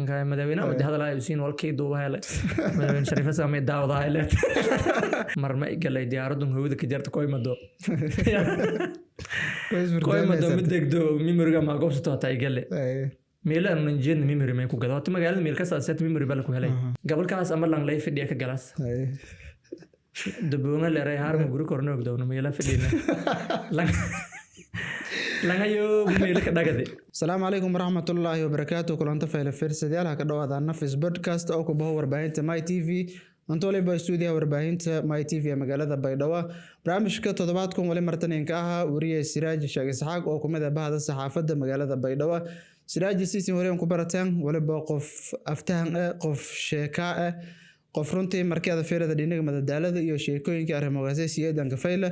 كان مدوينا ودي هذا لا يسين والكي دوبها له مدوين شريفة سامي داود هاي له مرمى قال لي دياردهم هو ذاك جرت كوي مدو كوي مدو مدك دو ميموري ما قوس توتا قال لي ميلا من جين ميموري ما يكون قدوات ما قال ميل كاس أسات ميموري بالك وهلي قبل كاس أمر لان لا يفيد ياك جلس دبونا اللي راي هارم غرو كورنو قدونا ميلا فيدينا السلام عليكم ورحمة الله وبركاته. كلنا تفعيل فرصة ديالها كدوة عنا في بودكاست أو كبه وربعين ماي تي في أنتولي باستوديو وربعين ماي تي في مقالة بيدوا برامج كتوضباتكم ولي مرتين كاها وريه سراج شاق إسحاق أو كمدة بهذا الصحافة مقالة بيدوا سراج سيسي وريهم كبرتين ولي بقف أفتهم قف شكاء قفرنتي مركز فيرة دينك مدى دالة iyo sheekooyinka arrimahaas siyaadaan fayla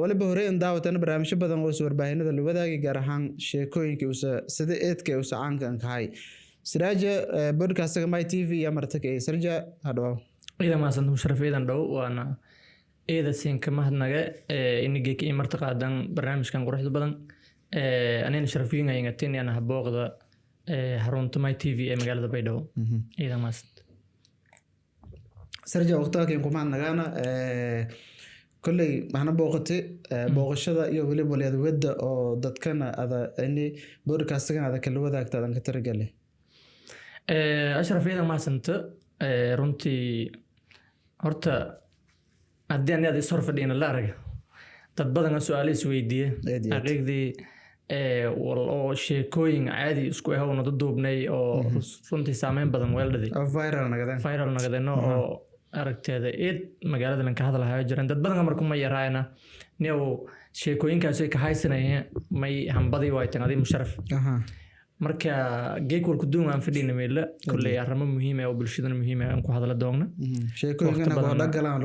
waliba hore in daawatan barnaamijyo badan oo warbaahinada la wadaagay gaar ahaan sheekooyinka sida eedka uu sacankan kahay siraaja podcast-ka my tv ya martaka ee sarja hadhow ila ma san musharafeedan dhow waana eeda siinka mahadnaga inigay ka martaqaadan barnaamijkan quruxda badan anina sharafiin ay ngateen ana habooqda harunta my tv ee magaalada Baydhabo ila ma sarja waqtiga kuma nagaana كلي معنا بوقتي بوقشة iyo waliba leedwada oo dadkana ada ini podcast-kan ada kala wadaagtaan ka targale ashrafeeda ma santa runtii horta hadaan yaad isor fadhina la arag dad badan su'aalo isweydiye aqiiqdi oo sheekooyin caadi isku ah oo duubnay oo runtii saameyn badan weeldadii viral nagadeen oo aragteeda magaalada lan ka hadlahayo jiraan dad badan markuu ma yaraayna neew sheekooyinkaas ay ka haysanayeen may hambadii way tan adii musharaf marka geekul ku duun aan fadhina meela kulay arimo muhiim ah oo bulshada muhiim ah aan ku hadla doogna sheekooyinka oo dhagalaan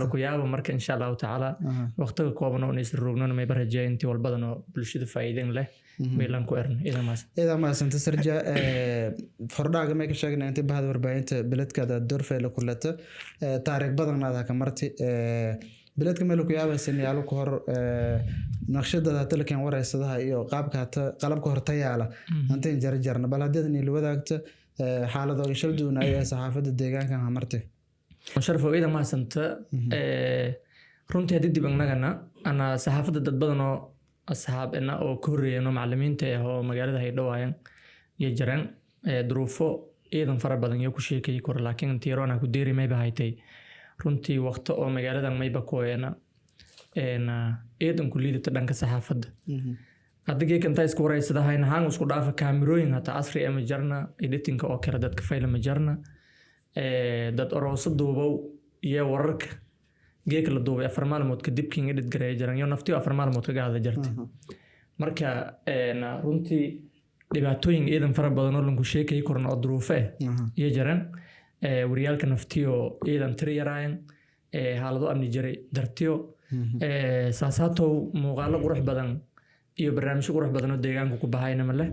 lu ku yaabo marka insha Allah taala waqtiga kooban oo is roogno may barajay intii walbadan oo bulshada faa'iideen leh meelan ku erin ida ma santa sarja fardaaga ma ka sheegnay intii bahad warbaahinta biladkada dorfeela kulata taariikh badan aad ka martay biladka meel ku yaabay yaalo ku hor naqshada telekan wareysadaha iyo qaabka qalabka hortayaala inta jarjarna bal haddii la wadaagto xaalado shil duunay saxaafada deegaanka martay musharaf ida ma santa runtii hadii dib nagana ana saxaafada dad badan oo أصحاب إنه أو كوريا إنه معلمين تيهو مجال ده يدوائن يجرن دروفو إيضا فرق بدن يوكو شيء كي يكور لكن تيرانا كديري ما يبهايتي رنتي وقت أو مجال ده ما يبقى أنا إيضا كلية تدنك صحافة أدقي كنت يسكور أي سده هاي نهان وسكور دافع كاميروين هتا عصري أم جرنا إديتينك أو كرا دات كفايل مجرنا دات أروسد دوبو يورك geek la duubay afar maalmood kadib king edit gareey jaran iyo naftii afar maalmood kaga hada jirtay marka runtii dhibaatooyin eedan fara badan oo lagu sheekay korna oo duruufo iyo jaran wariyalka naftii oo eedan tiriyaraan xaalado amni jiray dartiyo saasato muuqaalo qurux badan iyo barnaamijyo qurux badan oo deegaanka ku bahayna ma leh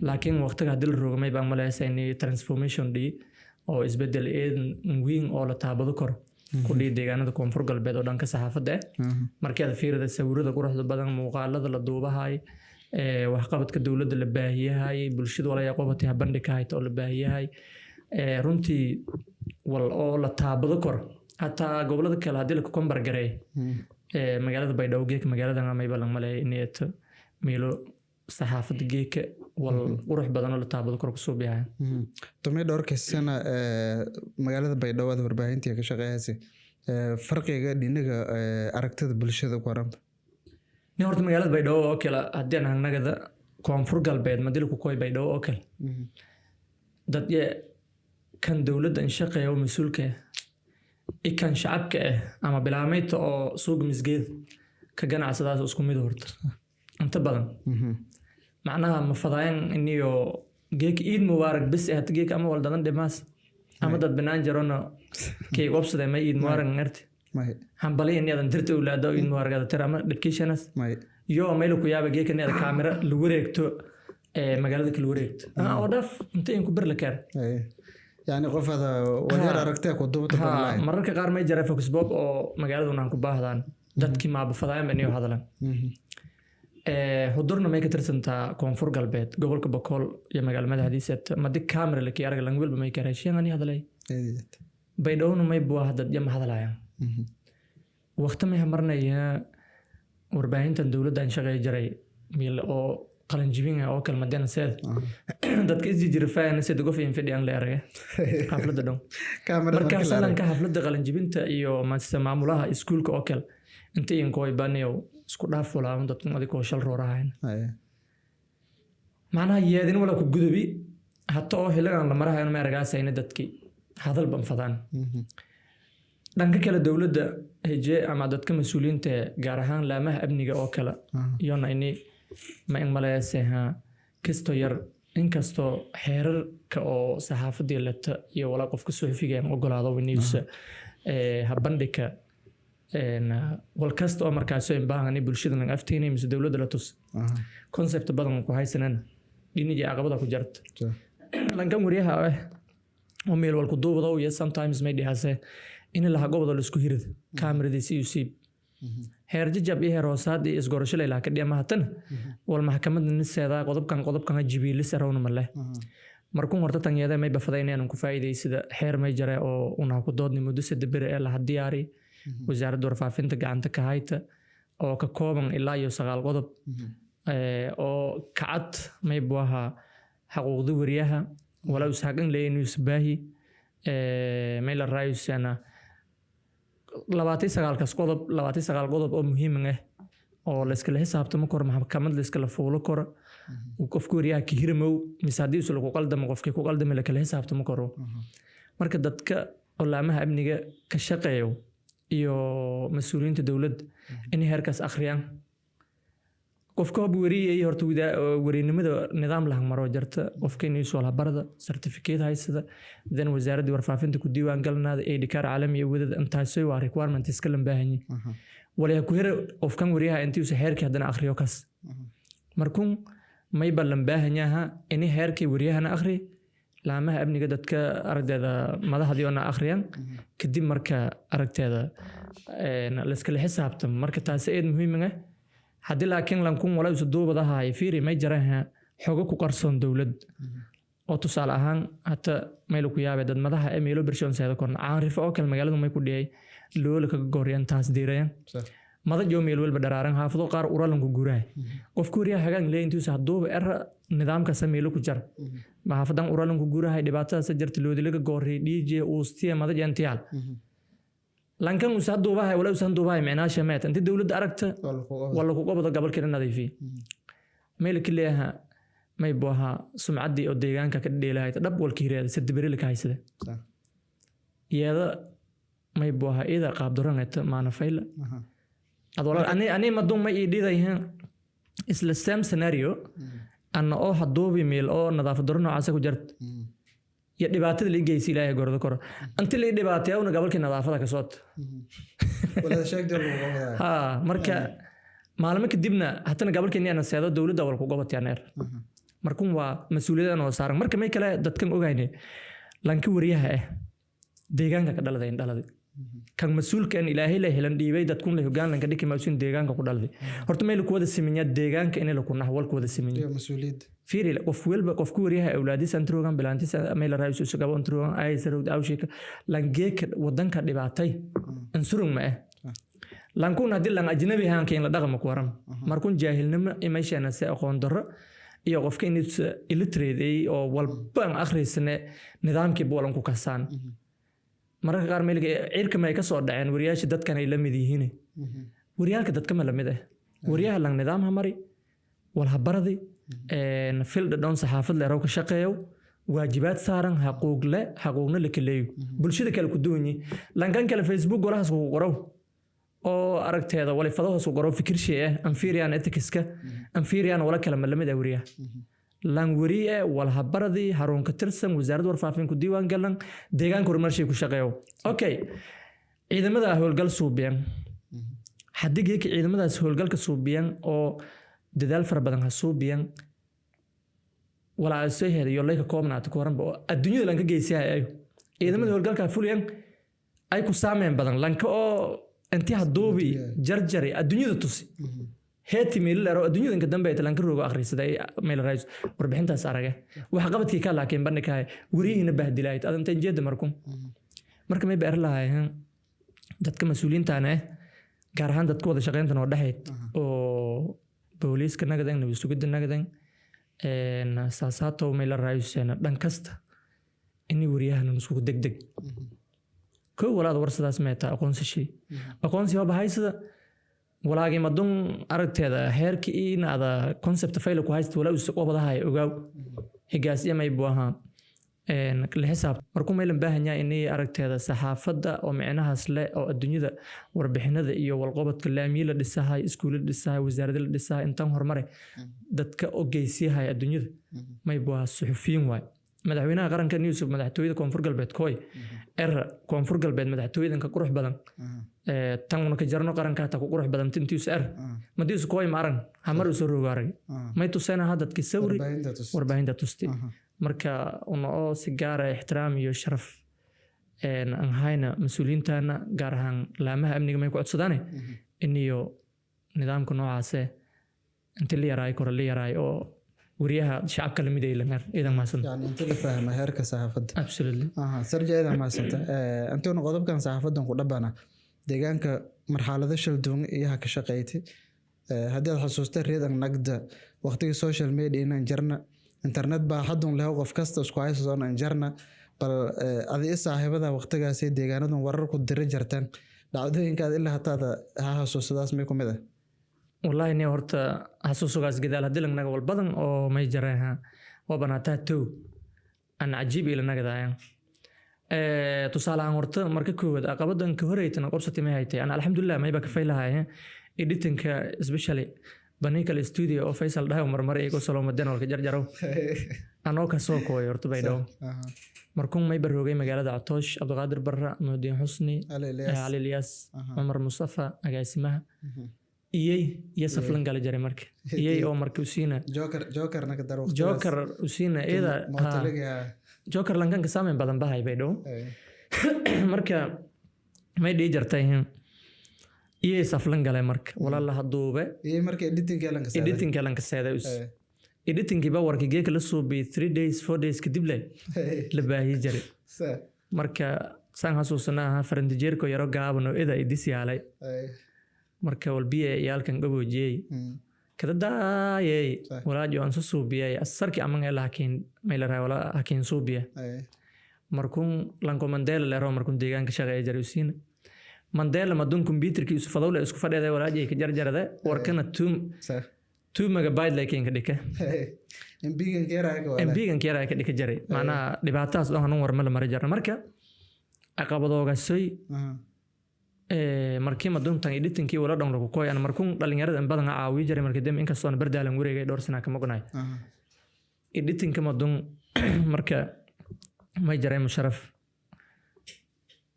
laakiin waqtiga hadii la roogmay baan maleeysay transformation oo isbedel weyn oo la taabado karo kudii deegaanada koonfur galbeed oo dhanka saxaafada markii aad fiirada sawirada quruxda badan muuqaalada la duubahay wax qabadka dawladda la baahiyahay bulshada wala yaqoobtay bandhigka hayto la baahiyahay runtii wal oo la taabado kor hata gobolada kale hadii la ku kombar gareey magaalada Baydhabo geek magaalada ma balan malay inay meelo saxaafada geek wal qurux badan oo la taabado kor ku soo biyahay tumay dhowrka sana magaalada Baydhabo warbaahintii ka shaqeeyay farqiga dhinaga aragtida bulshada ku waran ni horta magaalada Baydhabo oo kale hadii aan nagada koonfur galbeed madil ku koy Baydhabo oo kale dad kan dawladda in shaqeeyo mas'uulka ikan shacabka ama bilaameyta oo suuq misgeed ka ganacsadaas isku mid horta inta badan معناها مفضاين إنيو جيك إيد مبارك بس هتجيك أما والدنا دماس أما دد بنان جرونا كي وابس ده ما إيد مبارك نرت هم بالي إني هذا درت أولاده إيد مبارك هذا ترى ما دكيشناس يو ميلو كيا بجيك إني هذا كاميرا لوريك تو مجالك لوريك أودف أنت إنكو برلكار يعني قف هذا ودير أركتك ودوبت بالله مرة كقار ما يجرى فوكس بوب أو مجالنا نكو بهذان دت كي ما بفضاين بنيو هذا لان hudurna may ka tirsantaa koonfur galbeed gobolka Boqol iyo magaalada madaxdiisa madi camera la kiyaarga lang walba may kareeshan ani hadalay baydhowna may buu hadda jam hadalaayaan waqti may marnaya warbaahintan dawladda aan shaqeey jiray meel oo qalan jibin oo kalmadana seed dadka is jirfaan seed uga fiin fidiyaan leeyahay xafladda dhow marka salanka xafladda qalan jibinta iyo maamulaha iskuulka oo kale inta in kooy banayo isku dhaaf walaal dadku adiko shal roorahayn macnaha yeedin wala ku gudubi hatta oo xilligan la marahayo ma aragaasayna dadkii hadal ban fadaan dhanka kale dawladda heje ama dadka mas'uuliyiinta gaar ahaan laamaha amniga oo kale iyona inay ma in maleeyahay kisto yar inkasto xeerarka oo saxaafadii lata iyo wala qofka suxufiga aan ogolaado news habandhika wal kasta oo markaas oo baahan in bulshada naga afteynay mise dawladda la tus concept badan ku haysanaan dhinaca aqabada ku jarta lankan wariyaha oo meel wal ku duubado iyo sometimes may dhahase in la hagobado la isku hirid kaamiradiisa iyo siib heer jajab iyo hoosaad iyo isgorasho leeyahay ka dhiyama hatan wal maxkamadda niseeda qodobkan jibiilis aroona male markuu horta tanyeeda may bafadaynayaan ku faa'iideysida heer may jare oo una ku doodni muddo sadbir ee la diyaari wasaaradda warfaafinta gacanta ka hayta oo ka kooban ilaa iyo 9 qodob oo kacad may buaha xuquuqda wariyaha wala usaagan leeyahay isbaahi may la raayusana 29 qodob oo muhiim ah oo la iska xisaabtamo kor maxkamad la iska fuulo kor qofku wariyaha ka hirmow misaadiis lagu qaldamo qofkii ku qaldamay la kala xisaabtamo karo marka dadka olaamaha amniga ka shaqeeyo iyo mas'uuliyiinta dawladda in heerkaas akhriyaan qofka hab wariyay horta warinimada nidaam la maro jarta qofka inuu soo la barada certificate haysada dan wasaaradda warfaafinta ku diiwaan galnaada ee dhikar caalami wadada intaasoo waa requirement iska lambaahani wala ku hore qofkan wariyaha intii uu heerkii hadana akhriyo kas markuu may balan baahanyaha in heerkii wariyahana akhri laamaha amniga dadka ardayda madaxdii oo akhriyaan kadib marka aragteeda la iska xisaabtam marka taas ay muhiim ah hadii laakiin lankun wala isu duubadaha ay fiiri may jaraha xogo ku qarsoon dawlad oo tusaale ahaan hata meel ku yaabay dad madaxa ee meelo bershoon sayda korna caarif oo kale magaalada may ku dhiyay loo ka gooriyaan taas diirayaan madax yoo meel walba daraaran haafado qaar uralan ku guuray qofku wariyaha hagaan leeyntiis haddooba nidaamka sameelo ku jar ma haafadan uralan ku guuray dhibaatada sa jirta loo dilaga gooriyay DJ uustiya madax yantiyaal lankan uu saduubahay wala uu saduubahay macnaa shameet inta dawladda aragta wala ku qabada gobolka nadiifi meel kaliya may booha sumcadii oo deegaanka ka dheelahay dab walka hireeda sadbiril ka haysada iyada may booha ida qaab daranayta maana fayla adoo ani madum ma ididayhan isla same scenario anna oo haddoobi meel oo nadaafad daro noocaas ku jirta ya dhibaatada la geeyay ilaahay gordo kor inta la dhibaatay oo gobolka nadaafada ka soo wala sheegay ha marka maalmo kadibna hatana gobolkeena aan seedo dawladda wal ku gobatay neer markuu waa mas'uuliyadana oo saaran marka may kale dadkan ogaynay lanka wariyaha deegaanka ka dhaladay kan mas'uulka in ilaahay la helan dhiibay dadku la hoggaan lanka dhikay mas'uul deegaanka ku dhaladay horta meel ku wada siminya deegaanka in la ku naxwal ku wada siminya mas'uuliyad fiiri qof walba qofku wariyaha awlaadiisa antrogan bilaantiisa meel raayis isu gabo antrogan ay sarud awshika langeek wadanka dhibaatay ansurung ma lankun hadii lan ajnabi ahaan keen la dhaqmo ku waran markun jaahilnimo imeeshana si aqoon darro iyo qofka in illiterate oo walba akhriisane nidaamkii boolan ku kasaan mararka qaar meel cirka may ka soo dhaceen wariyaasha dadkan ay la mid yihiin wariyaalka dadka ma la mid ah wariyaha lang nidaam ha mari wal habaradi field doon saxaafad la raw ka shaqeeyo waajibaad saaran xaquuqna la kaleeyo bulshada kale ku duwanyi lankan kale Facebook golahaas ku qoraw oo aragteeda wali fadaha soo qoro fikir shay anfiiriyaan ethics-ka anfiiriyaan wala kala malamid awriya lan wariye wal habaradi harun ka tirsan wasaaradda warfaafinta diiwaan galan deegaanka horumarshay ku shaqeeyo okay ciidamada howlgal suubiyan haddii ciidamadaas howlgalka suubiyan oo dadaal fara badan ha suubiyan wala soo heeyo leeyka koobnaad ku waranba adduunyada lan ka geysay ciidamada howlgalka fuliyan ay ku saameyn badan lanka oo intii haddoobi jarjari adduunyada tusi heeti meel la roo adduunyada inka dambe talan ka roogo akhrisaday meel raayis warbixintaas araga waxa qabadkii ka laakiin bandhigay wariina bahdilaayt adan jeeda marka may beer lahaayeen dadka mas'uuliyiintaana gaar ahaan dadka wada shaqeynta noo dhaxayd oo booliiska nagadan nabad sugidda nagadan saasato meel raayisana dhan kasta inay wariyahana isku degdeg koo walaad warsadaas meeta aqoonsi waa bahaysada walaagii madun aragteeda heerkii inaada concept file ku haysto wala usoo wadahay ogaaw higaas yamay buaha la xisaab markuu meel baahan yahay inay aragteeda saxaafadda oo micnahaas leh oo adduunyada warbixinada iyo walqabadka laamiga dhisahay iskuulada dhisahay wasaaradda dhisahay intaan horumar dadka ogeysiyahay adduunyada may buaha suxufiyin waay madaxweynaha qaranka Yusuf madaxtooyada koonfur galbeed kooy koonfur galbeed madaxtooyada ka qurux badan tan una ka jarno qaranka ta ku qurux badan tintiis madiis kooy maaran hamar u soo rogaaray may tusayna hadadkii sawri warbaahinta tusti marka una oo si gaar ah ixtiraam iyo sharaf aan hayna mas'uuliyiintana gaar ahaan laamaha amniga may ku codsadaan iniyo nidaamka noocaas inta la yaray kor la yaray oo wariyaha shacabka la miday lanar idan ma san yani inta la fahmo heerka saxaafadda absolutely sarja idan ma santa antoona qodobkan saxaafaddan ku dhabana deegaanka marxalada shaldoon iyo ka shaqeeytay hadii aad xasuusto reedan nagda waqtiga social media in jarna internet baa hadun leh qof kasta isku hayso in jarna bal adii saaxiibada waqtigaas deegaanadan warar ku dira jartan dhacdooyinka ilaa hatada ha xasuusadaas may kumid والله إني هرت حسوس وجاز جدال هدلنا نجوا البدن أو ما يجريها وبناتها تو أنا عجيب إلى نجدا يعني تصال عن هرت مركب كود أقبض إن كهريت أنا قرصتي ما هيتي أنا الحمد لله ما يبقى فيلها هاي إديتين كسبيشالي بنيك الاستوديو أو فيصل ده ومرمر يقول سلام الدين ولا جرجرو أنا كسوق هو هرت بيدو مركون ما يبرهوجي مجال عطوش عبد القادر برا مودين حسني علي الياس عمر مصطفى أجاسمها إيه سفلن قال جري مرك إيه أو مركوسينا جوكر نقدر جوكر وسينا إذا جوكر لانكان كسامين بدن بهاي بيدو مركا ما يدي جرتيهم إيه سفلن قال مرك ولا الله هدوبة إيه مرك إديتين كلام كسادة إديتين كي باور كي جيك لسه ب 3 days 4 days كديب لي لباهي جري مركا سان حسوسنا فرند جيركو يرو قابنو إذا إديسي علي marka walbiye yaalkan gaboojiyay kada daayay walaajo aan soo suubiyay asarki aman ee laakiin meel raay wala laakiin suubiya markun lanko mandela leero markun deegaanka shaqeeya jaruusin mandela madun computerki isu fadawle isku fadheeday walaajo ka jarjarada warkana 2 megabyte laakiin ka dhika MB-gan keeraa ka dhika jaray maana dhibaataas oo hanun warma la mari jarna marka aqabadooga soo markii maduntan editingkii wala dhan lagu kooy ana markuu dhalinyarada badan caawi jiray markii dam inkastoo bardaalan wareegay dhowr sano ka maqnay editingka madun marka ma jiray musharraf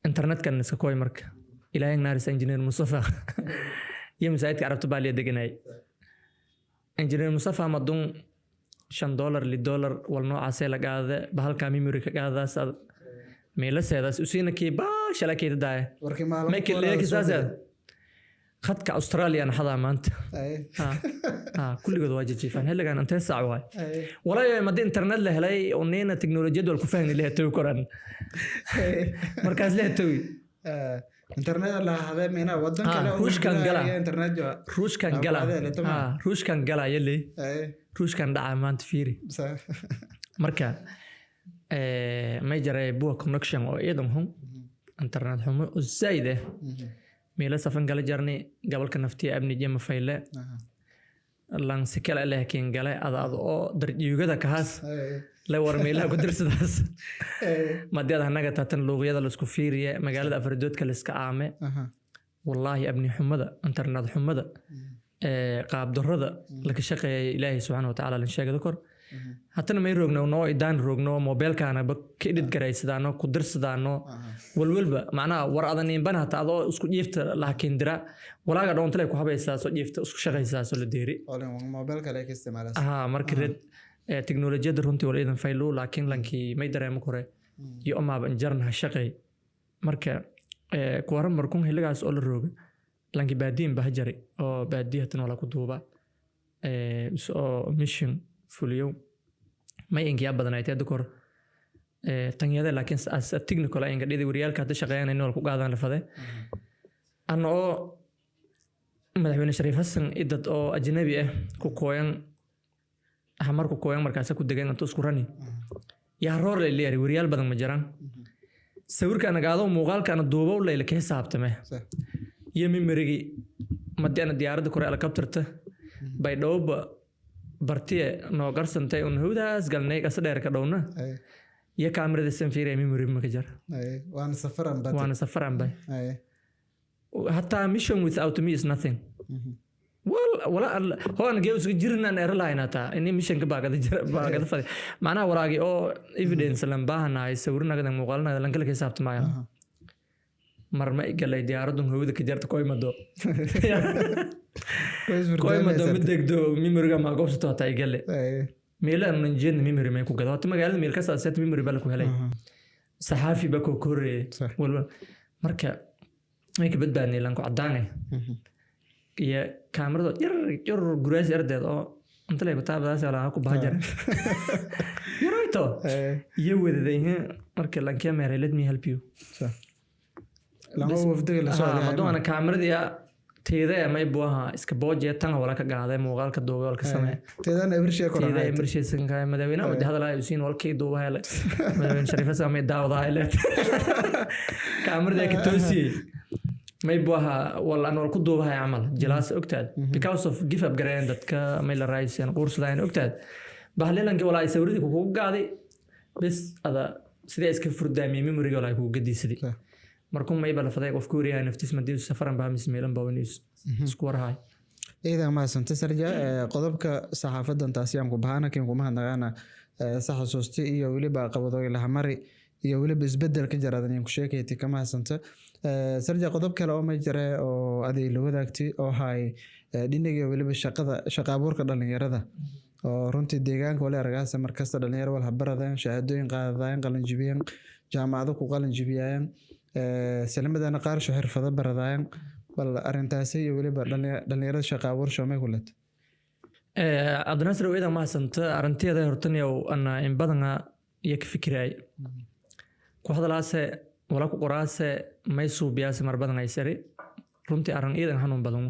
internet kan iska kooy marka ilaahay naaris engineer Mustafa yim saayidka arabta baaliya deganay engineer Mustafa madun $5 $1 wal noocaas la qaada bahalka memory ka qaadaas ميلا سيداس وسينا كي باش على كي تداي ما كل كيساس خدك أستراليا أنا حضا ما أنت كل جد واجد شيفان هلا كان أنت ساعة واي ولا مدين إنترنت له هلاي ونينا تكنولوجيا دول كفاين اللي هتوي كورن مركز له هتوي إنترنت لا هذا منا ودن كلا روش كان جلا إنترنت جو روش كان جلا روش كان جلا يلي روش كان دعم ما أنت فيري مركز ما يجري بوه كونكشن أو إيدهم هم إنترنت هم الزايدة ميلا سفن قال جرني قبل كنفتي أبني جيم فايلة لان سكال عليه كين قال هذا أو يوجد كهاس لا ورميلا قدرت داس ما دي هذا هناك تاتن لغية الاسكوفيرية مقالة أفردوت كالسك عامة والله أبني حمدة إنترنت حمدة قاب درده لك الشقي إلهي سبحانه وتعالى لنشاق ذكر حتى ما يروقنا ونو إدان روقنا موبايل كان بكيدت جراي سدانو قدر سدانو والولبة معناه ورادني بنها تعضو اسكو جيفت لكن درا ولا قدرون تلاقي حبي ساسو جيفت اسكو شغل ساسو للديري موبايل كلاك استعماله مركز تكنولوجيا درونتي ولا إذا فايلو لكن لانكي ما يدري مكره يوم ما بنجرنا هالشقي مركز كوارم مركون هلا جالس أول الروق لانكي بادين بهجري أو بادية ولا كدوبة سو ميشن فوليو ما ينجي أبدا نايتي دكور تانية لكن as a technical إنك دي وريال كهذا شغيان إنه الكوك هذا لفظه أنا أو مدحوين شريف حسن إدت أو أجنبي كوكوين همار كوكوين مركزة كودجين أنتو سكراني يا رور اللي يري وريال بدن مجران سوور كأنا قاعدو مغال كأنا دوبا ولا اللي كيس عبتمه يمي مريجي مدي أنا ديار دكور على كابترته بايدوب برتيه نوغر سنتي ونهوداس قال نيك أصدر كدونا يا كاميرا دسم فيري مي مريم مكجر وأنا سفر عن باي حتى mission without me is nothing ولا هو أنا جاوز جيرنا نيرلاين هتا إني mission كباقة فدي معناه وراقي أو evidence لما باهنا يسورنا كذا مقالنا لان كل كيسابت معايا مرمى قال لي دياردهم هو ذا كجرت كوي مدو كوي مدو مدك دو ميموري ما قوس توتا قال لي ميلا من جن ميموري ما يكون كذا تما قال ميل كسر سات ميموري بالك وهلي صحافي بكو كوري ولا مركا هيك بدباني لانكو عداني يا كاميرا ير جراس يردد أو أنت ليه بتابع داس على هاكو بهجر يرويتو يود ذيه مركا لان كاميرا let me help you لا هو في دقيقة سؤال مدو أنا كاميرا دي تيدا ما يبوها إسكابوجي تانغ ولا كجاده موغال كدوغ ولا كسمة تيدا نبرشة كورا تيدا نبرشة سنكاي مدوينا ودي هذا لا يسين ولا كي دوغ هلا مدوين شريفة سامي داو ضايلت كاميرا دي كتوسي ما يبوها ولا أنا ولا كدوغ هاي عمل جلاس أكتاد because of give up grandad كميل الرئيس يعني قرص لاين أكتاد بحليلن كي ولا يسوي ذيك وكو قاعد بس هذا سيدا إسكفر دامي ميموري ولا يكو قدي سيدي markuu ma ibala faday qof kuuriya naftiis madii safaran baa mismeelan baa waniis square high إذا ما سنت سرجع قضبك صحافة دنتاسيام كبهانا كم كمها نغانا صح سوستي يولي بقى قبضوا إلى همري يولي بيزبدل كجرا ذني كشيك يتي كما سنت سرجع قضبك لو ما جرى أو هذه اللي وداكتي أو هاي دينك يولي بالشقة شقابور كده يرده أو رنتي ديجان ولا رجعت مركز الدنيا ولا هبرة شهادين قاعدين قالن جبيان جامعة وقالن جبيان سلمدana qaar soo xirfado baradayaan bal arintaasi iyo waliba dhalinyarada shaqo abuur shoomay kulad adnasr weeda ma santa arinteeda hortaniyo ana in badana iyo ka fikiray ku hadalaase wala ku qoraase may suubiyaas mar badan ay sari runtii arin iidan xanuun badan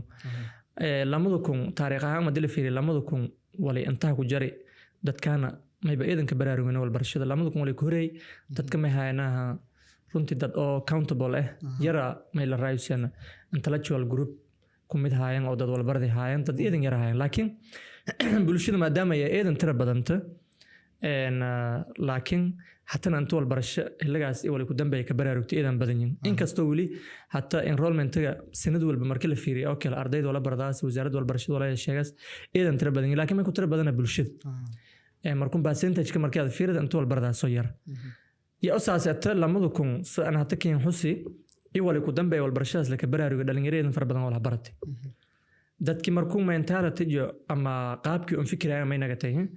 lamadu kun taariikh ahaan madil fiiri lamadu kun wali inta ku jari dadkana may ba iidan ka baraarugin wal barashada lamadu kun wali ku horeey dadka may haynaha runtii dad oo accountable yara may la raaysan intellectual group kumid haayeen oo dad walbardi haayeen dad iidan yara haayeen laakiin bulshada maadaama ay iidan tira badanta laakiin hatta inta walbarasho xilligaas wali ku dambeeyay ka baraarugtay iidan badan yihiin inkastoo wali hatta enrollment-ga sanad walba markii la fiiriyo oo kale ardayda wala baradaas wasaaradda walbarashada wala sheegas iidan tira badan laakiin ma ku tira badana bulshada markuu percentage-ka markii aad fiirida inta walbaradaas soo yar يا أساسا لما ذكون أنا هتكين حسي يوالي كودن بي والبرشاز لك برارو دالنجريدن فربدن ولا برتي دتك مركون ما انتهى تجي أما قابك أم فكرة ما ينقطعه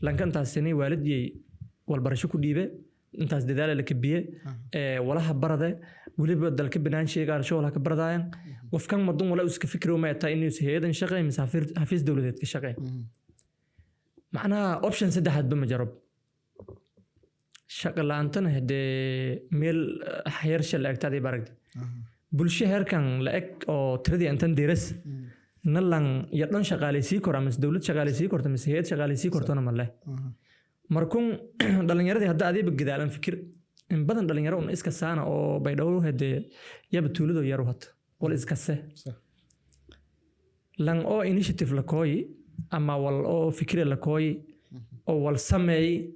لأن كان تاسني والدي والبرشة كديبة أنت أصدقاء لك بيه ولا هبرده ولي بدل كبنان شيء قال شو ولا كبرداين وفكان مضون ولا أسك فكرة وما يتايني سهيدا شقي مسافر حفيز دولتك الشقي معناها أوبشن سد حد بمجرب شغل أنتنا هدي ميل حيرش الأكتادي برد بولشة هركان لأك أو تردي أنتن درس نلان يطلع شغالي سيكور أمس دولة شغالي سيكور تمس هيد شغالي سيكور تونا مله مركون دلنا يردي هدا عادي بجدالن فكر إن بدن دلنا يرون إسك سانا أو بيدورو هدي يبتولدو يروحت ولا إسك سه لان أو initiative لكوي أما وال أو فكرة لكوي أو وال سمي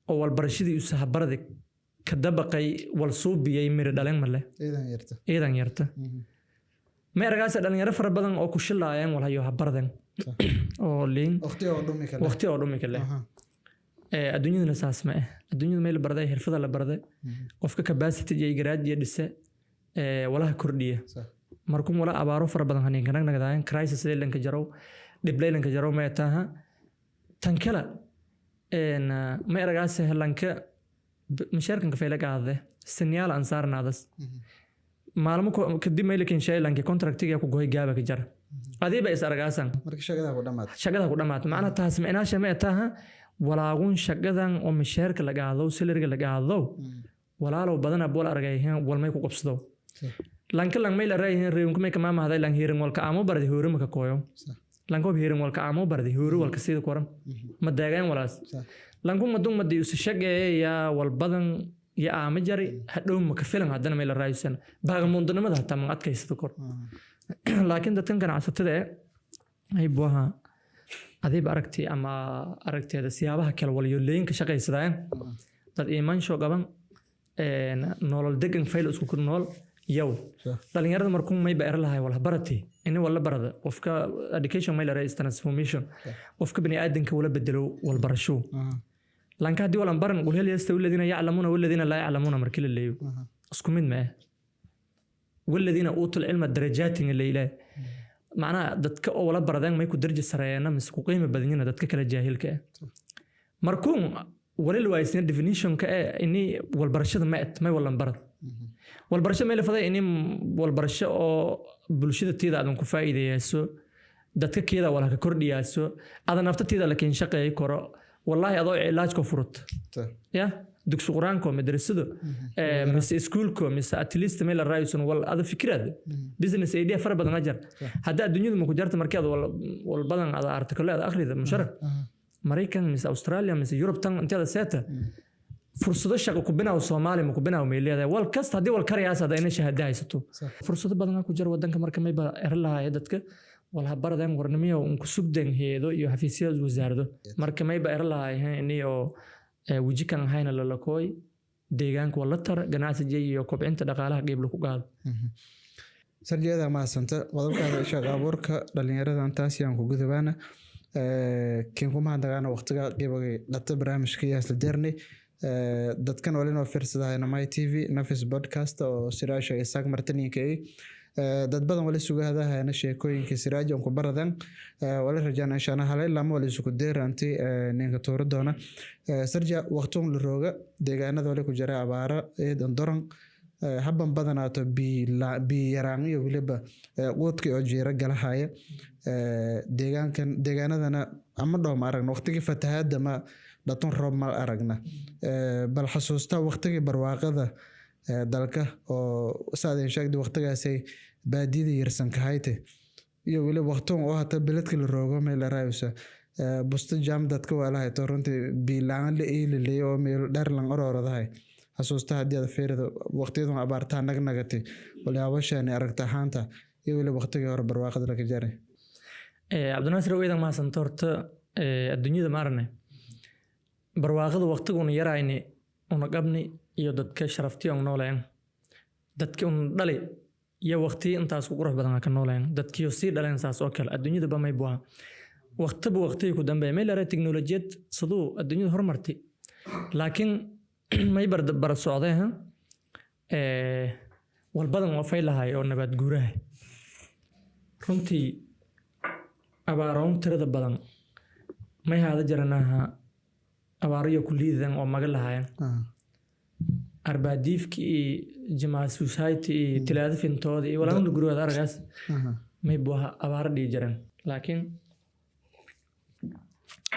أو البرشيد يسحب بردك كدبقي والصوب يمر دلنا مله إذا يرته ما رجعت دلنا يرى فربنا أو كشلا عين ولا يحب بردن أو لين وقتي أودمي كله الدنيا نساس ما الدنيا ما البردة هرفض على البردة وفك كباسة جاي جراد يدسه ولا كردية مركم ولا أبارو فربنا هني كنا نقدرين كرايسس لين كجرو دبلي لين كجرو ما يتاها تنكلا إن ما رجعت هلانك مشاركة في لك هذا سنيال أنصار نادس maalmo kadib may lakin shay lanki contractiga ku goy gaaba ka jar adii ba is argaasan marka shaqada ku dhamaat macna taas macna shamay taha walaagun shaqadan oo misheerka laga hadlo salariga laga hadlo walaalo badan abol argayeen walmay ku qabsado lanka lang may la raayeen reeyunku may kama mahday lang hiirin walka aamo bardi hoorima ka kooyo lanko hiirin walka aamo bardi hoori walka sida koran ma daagaan walaas lanku madung madii us shaqeeya wal badan ya aama jari hadhow ma ka filan hadana may la raaysan baaga mundnimada hataa ma adkaysto kor laakiin dadkan ganacsatada ay buuha adii aragti ama aragteeda siyaabaha kala waliyo leeyinka shaqaysadaan dad iimaan soo gaban nolol degan fayl isku ku nool yow dhalinyarada markuu may beer lahay wala barati in wala barada qofka education may la raayis transformation qofka bani aadanka wala bedelo wal barasho lanka hadii wala baran qul hel yastawi alladina ya'lamuna wal ladina la ya'lamuna markii la leeyo isku mid ma والذين أوتوا العلم درجات الليلة معناه دتك ولا بردان ما يكون درجة سريانة مسكو قيمة بدنينا دتك كلا جاهل كأ مركون ولا الوايسين definition كأ إني والبرشة ما ولا مبرد والبرشة ما لفظة إني والبرشة أو بلشة تيدا عندهم كفايدة يسوع دتك كذا ولا ككردي يسوع هذا نفط تيدا لكن شقة يكرا والله أضوع علاج كفرط يا دكتور قرانكم مدرسة مس سكولكم مس أتليست ميل الرئيسون ولا هذا فكرة بيزنس إيديا فرق بدن أجر هذا الدنيا مكجرت مركز والبدن على أرتكلات هذا آخر إذا مشارك أمريكا مس أستراليا مس يوروب تان أنت هذا ساته فرصة الشقة كبنا وصومالي مكبنا وميليا هذا والكست هذه والكرياس هذا إنش هداي ستو فرصة بدن كجر ودن كمركز ما يبقى إرلها يدتك ولا بردان ورنمية ونكسب دين هيدو يحفيسيا وزاردو مركز ما يبقى إرلها هي إني أو وجيكان هاينا للاكوي deegaanka wala tar ganacsiga iyo kobcinta dhaqaalaha qayb lagu qaado sarjeeda ma santa wadalka shaqo abuurka dhalinyarada intaas yaan ku gudabaana keen kuma handagaana waqtiga qeybay dhata barnaamijka yaas la deernay dadkan walina fiirsadayna my tv nafis podcast oo siraasha isaaq martaninkay dad badan wali sugaadahayna sheekooyinka siraaj oo ku baradan wala rajaan insha Allah halay lama wali isku deeranti ninka tooro doona sarja waqtoon la rooga deegaanada wali ku jira abaara ee doran habban badanaato bi yaraan iyo waliba qoodkii oo jeera galahaya deegaanadana ama dhoom aragna waqtigii fatahaada ma dhaton roob mal aragna bal xasuusta waqtigii barwaaqada dalka oo saadeen sheegay waqtigaasay baadida yarsan ka hayte iyo wali waqtoon oo hata biladka la roogo meel raayusa busta jam dadka walahay torontii biilaan la leeyo meel dharlan ororadahay xasuusta hadii aad fiirido waqtiyadan abaarta nagnagati wali awashan aragta haanta iyo wali waqtigii hore barwaaqada la jaray Abdinaasir weedan ma santorta adduunyada maarnay barwaaqada waqtigoon yarayni una qabni iyo dadka sharaftii oo nooleen dadka un dhalay iyo waqti intaas ku qurux badan ka nooleen dadkii si dhaleen saas oo kale adduunyada ba may buha waqti ku dambeeyay meel ara teknolojiyad sidoo adduunyada horumartay laakiin may bar socday wal badan oo faylahay oo nabad guurahay runtii abaaroon tirada badan may hada jaranaha abaariyo kuliidan oo maga lahayn arbadiifki jamaa society tilaada fintooda iyo walaal guriyada aragaas may buha abaar dhii jiran laakiin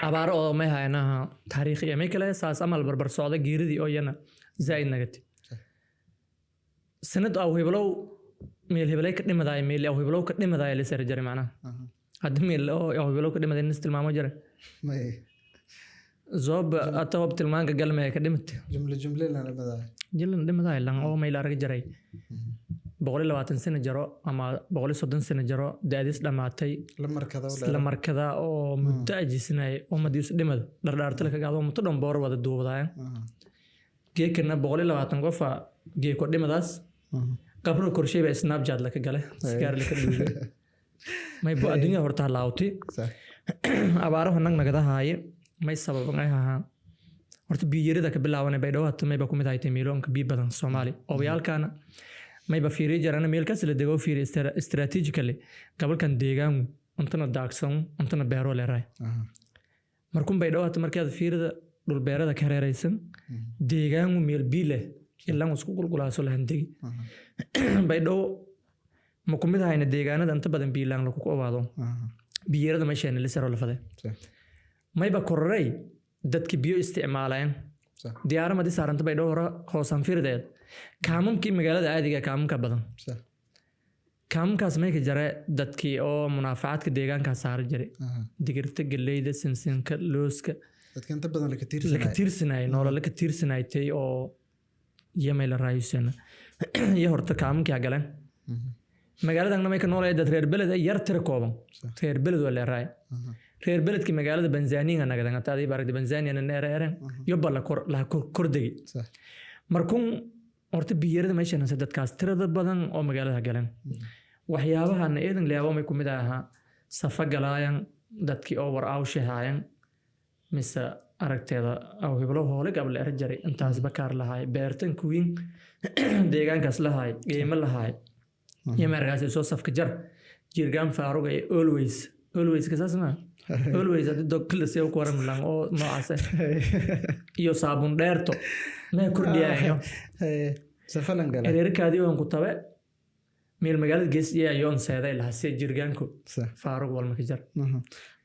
abaar oo may haynaha taariikhi may kale saas amal barbar socda geeridii oo yana zaid nagati sanad aw heblow meel heblay ka dhimaday meel aw heblow ka dhimaday la sar jiray macna hadda meel oo aw heblow ka dhimaday nis tilmaamo jiray may زوب أتوب تلمان كقل ما يكدمت جملة لنا بدأ جلنا دم ذا إلا أو ما يلارك جري بقولي لو أتنسين جرو أما بقولي صدق سنة جرو داديس لما تي لما كذا أو متأجي سنة أو ما ديوس دمد دردار تلك قاعدوا متدم بور وده دو بداية جي كنا بقولي لو أتنقف جي كود دمداس قبل كرشي بسناب جاد لك قاله سكار لك ما يبغى الدنيا هرتها لاوتي أبارو هنك نقدها هاي ما السبب غيرها horta biyirida ka bilaabanay bay dhawaad tumay ba kumid ay timiiloonka biyo badan Soomaali oo yaalkana may ba fiiri jarana meel ka sila dego fiiri strategically gobolkan deegaan untana daaqsan untana beero leeray markum bay dhawaad markaad fiirida dhul beerada ka reeraysan deegaan meel biile ilaa isku qulqulaaso la handigi baydhow ma ku mid ahayna deegaanada inta badan biilaan lagu owaado biyarada meesha la saro la faday mayba korray dadki biyo isticmaalayeen diyaaramadi saaranta baydhow hore hoosan firdeed kaamamkii magaalada aadiga kaamamka badan kaamkaas may ka jare dadkii oo munaafacaadka deegaanka saar jiray digirta galeyda sinsinka looska dadka inta badan la tiirsanay nolol ka tiirsanaytay oo yamay la raayusana iyo horta kaamkii galeen magaalada may ka noolay dad reer beled yar tir kooban reer beled wala raay reer beledkii magaalada Banzaniga nagadan taadii baaragdi Banzaniga neereen iyo balla la kordhigi markuu horta biyarada meeshan dadkaas tirada badan oo magaalada galeen waxyaabaha eedan leeyahay ma ku mid aha safa galaayan dadkii oo war aawshahayaan mise aragteeda aw hiblo hoole gabal erjaray intaas bakaar lahaay beertan kuwiin deegaankaas lahaay qiimo lahaay yamargaas soo safka jar jirgaan faaruq ay always kasaasna always ad dog class oo qoran lang oo noocaas iyo saabun dheerto ma kordhiyayo safalan gala ereerkaadii waan ku tabe meel magaalada geesiya ayoon seeday la hasay jirgaanku faaruq wal ma ka jar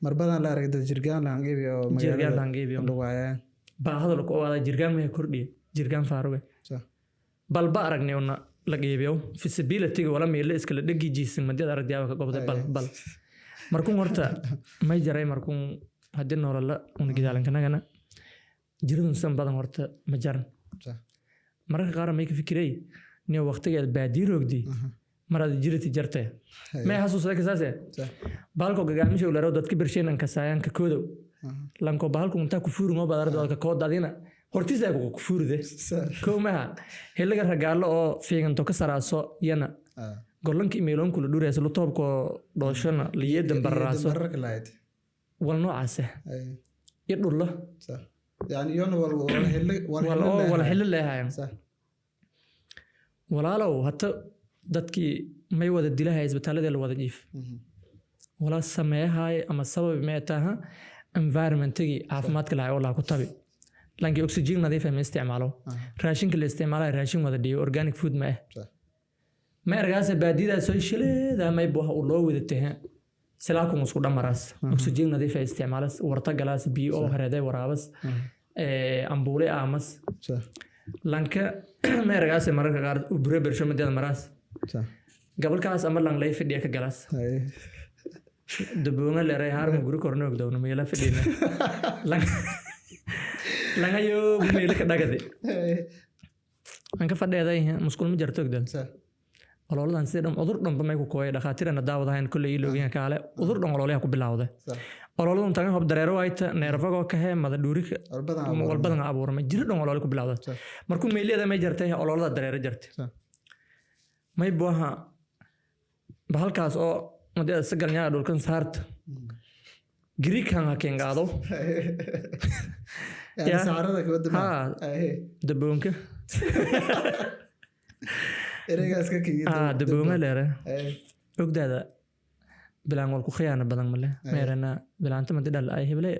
marbadan la aragay jirgaan la angeebiyo magaalada lugaaya baahada ku wada jirgaan ma kordhiyo jirgaan faaruq balba aragnay una la geebiyo feasibility wala meel iska la dhigi jiisin madada aragdiyaha ka gobday bal markuu horta may jaray markuu hadii nolol la una gidaalankanagana jiradun san badan horta ma jaran marka qaar may ka fikiray inay waqtigeed baadii roogdi marad jiriti jartay ma xasuusay kasaase balko gagaamisho la roodad ka birsheenan ka saayaan ka koodo lanko balko inta ku fuurmo badardo ka koodadina hortiisa ku fuurde kooma helaga ragaalo oo fiiganto ka saraaso yana golanki meelon kula dhureeyay lu toobko dooshana liyeedan barraaso wal noocaas iyo dhulo yani yoon wal hel leeyahay walaalow hatta dadkii may wada dilahay isbitaalada la wada jiif wala sameeyahay ama sabab ma taha environment-gi caafimaadka lahaay oo la ku tabi lanki oxygen nadiif ah ma isticmaalo raashinka la isticmaalayo raashin wada dhiyo organic food ma ma ergaas baadida soo shileeda may boo u loo wada tahay salaakum isku dhamaraas oxygen nadiif ah isticmaalas warta galaas biyo oo hareeday waraabas ambuule amas lanka ma ergaas mararka qaar u bure bersho madada maraas gabalkaas ama lang lay fidhiya ka galaas daboonga leeray harma guri korno ogdawna meela fidhina langa yo meel ka dhagade aan ka fadheeday musqul ma jarto ogdan ololadan sidoo udur dhanba may ku kooyay dhaqaatiirana daawadahayn kulay iloogiyan kaale udur dhan ololaha ku bilawday ololadan tagan hob dareero ayta neerfago ka heemada dhuurika walbadan abuurmay jir dhan ololaha ku bilawday markuu meeliyada may jartay ololada dareero jartay may booha bahalkaas oo madada sagalnaa dhulkan saarta Greekan hakengaado ya saarada ka wadama daboonka ereygaas ka kiyo daboonga leere ogdaada bilaan wal ku khiyaana badan male meerana bilaanta mad dhal ay heble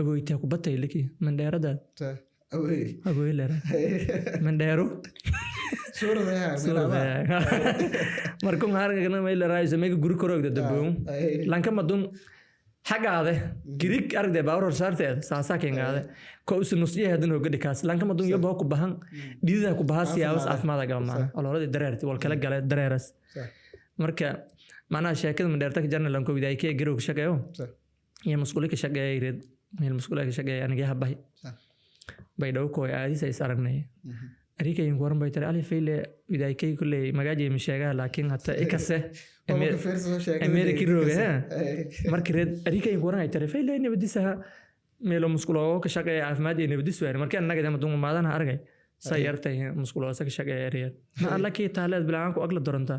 awoyta ku batay laki mandheerada awoy leere mandheero suurada markuu hargana may la raayso may guri korogda daboon lanka madun xagaade Greek aragde baawar saarteed saasa keengaade ko usnusiyay hadan oo gadikaas lanka madun yobo ku bahan dhidida ku bahasiyaas afmaada gama ololada dareerti wal kala galay dareeras marka macna sheekada mandheerta ka jarna lanko widay ka garoog shaqeeyo iyo mas'uulka ka shaqeeyo meel mas'uulka ka shaqeeyo aniga habay bay dhaw ko aadis ay saragnay arika in waran bay tare ali feyle widay ka kulay magaaji mi sheegaa laakiin hata ikase America rooga markii reed arika in waran ay tare feyle nabadisaha meelo musqulo ka shaqeeyo caafimaad iyo nabadis weyn markii anaga dama maadana aragay sayartay musqulo ka shaqeeyo ma alla ki taaleed bilaan ku agla doranta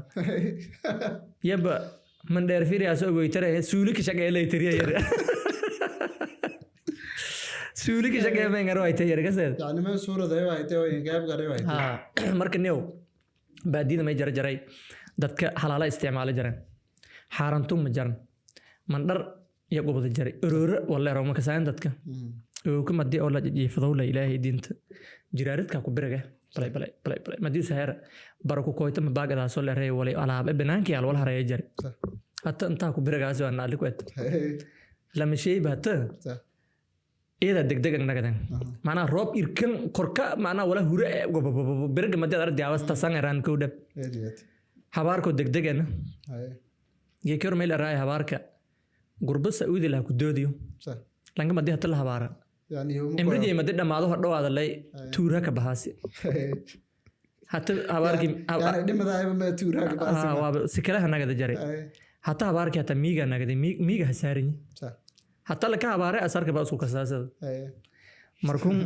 yaba mandheer fiiriyaas oo way tare suuli ka shaqeeyo leeytiriya suuli ka shaqeeyo ma ngaro ay tayar gaseed yani ma suurada ay tahay oo gaab garay ay marka neew baadida may jarjaray dadka halaala isticmaal jaran xaarantu ma jaran mandhar iyo gobada jaray urur wala roma ka saan dadka oo kuma dii oo la jiifado la ilaahay diinta jiraaradka ku biraga بلاي ما دي سهر بركو كويت ما باقي ذا سول ري ولا على بنانك يا ولا هري جري حتى أنت أكو برجع أنا اللي كويت لما شيء بهته إذا دق نقدن معنا روب يركن كركا معنا ولا هو برجع ما تقدر دعوة تسانع ران كوده حباركو دق أنا يكير ميل راي حبارك قرب سعودي له كدوديو لانك ما دي هتلا حبارة يعني هو إمريكي ما تقدر ما له هذا هذا اللي تورا كبهاسي حتى حبارك يعني دي ما ده ما تورا كبهاسي سكله هناك جري حتى حبارك حتى ميجا نقدر ميجا هسارني حتى لك حبارة أثر كباسو كساسة مركون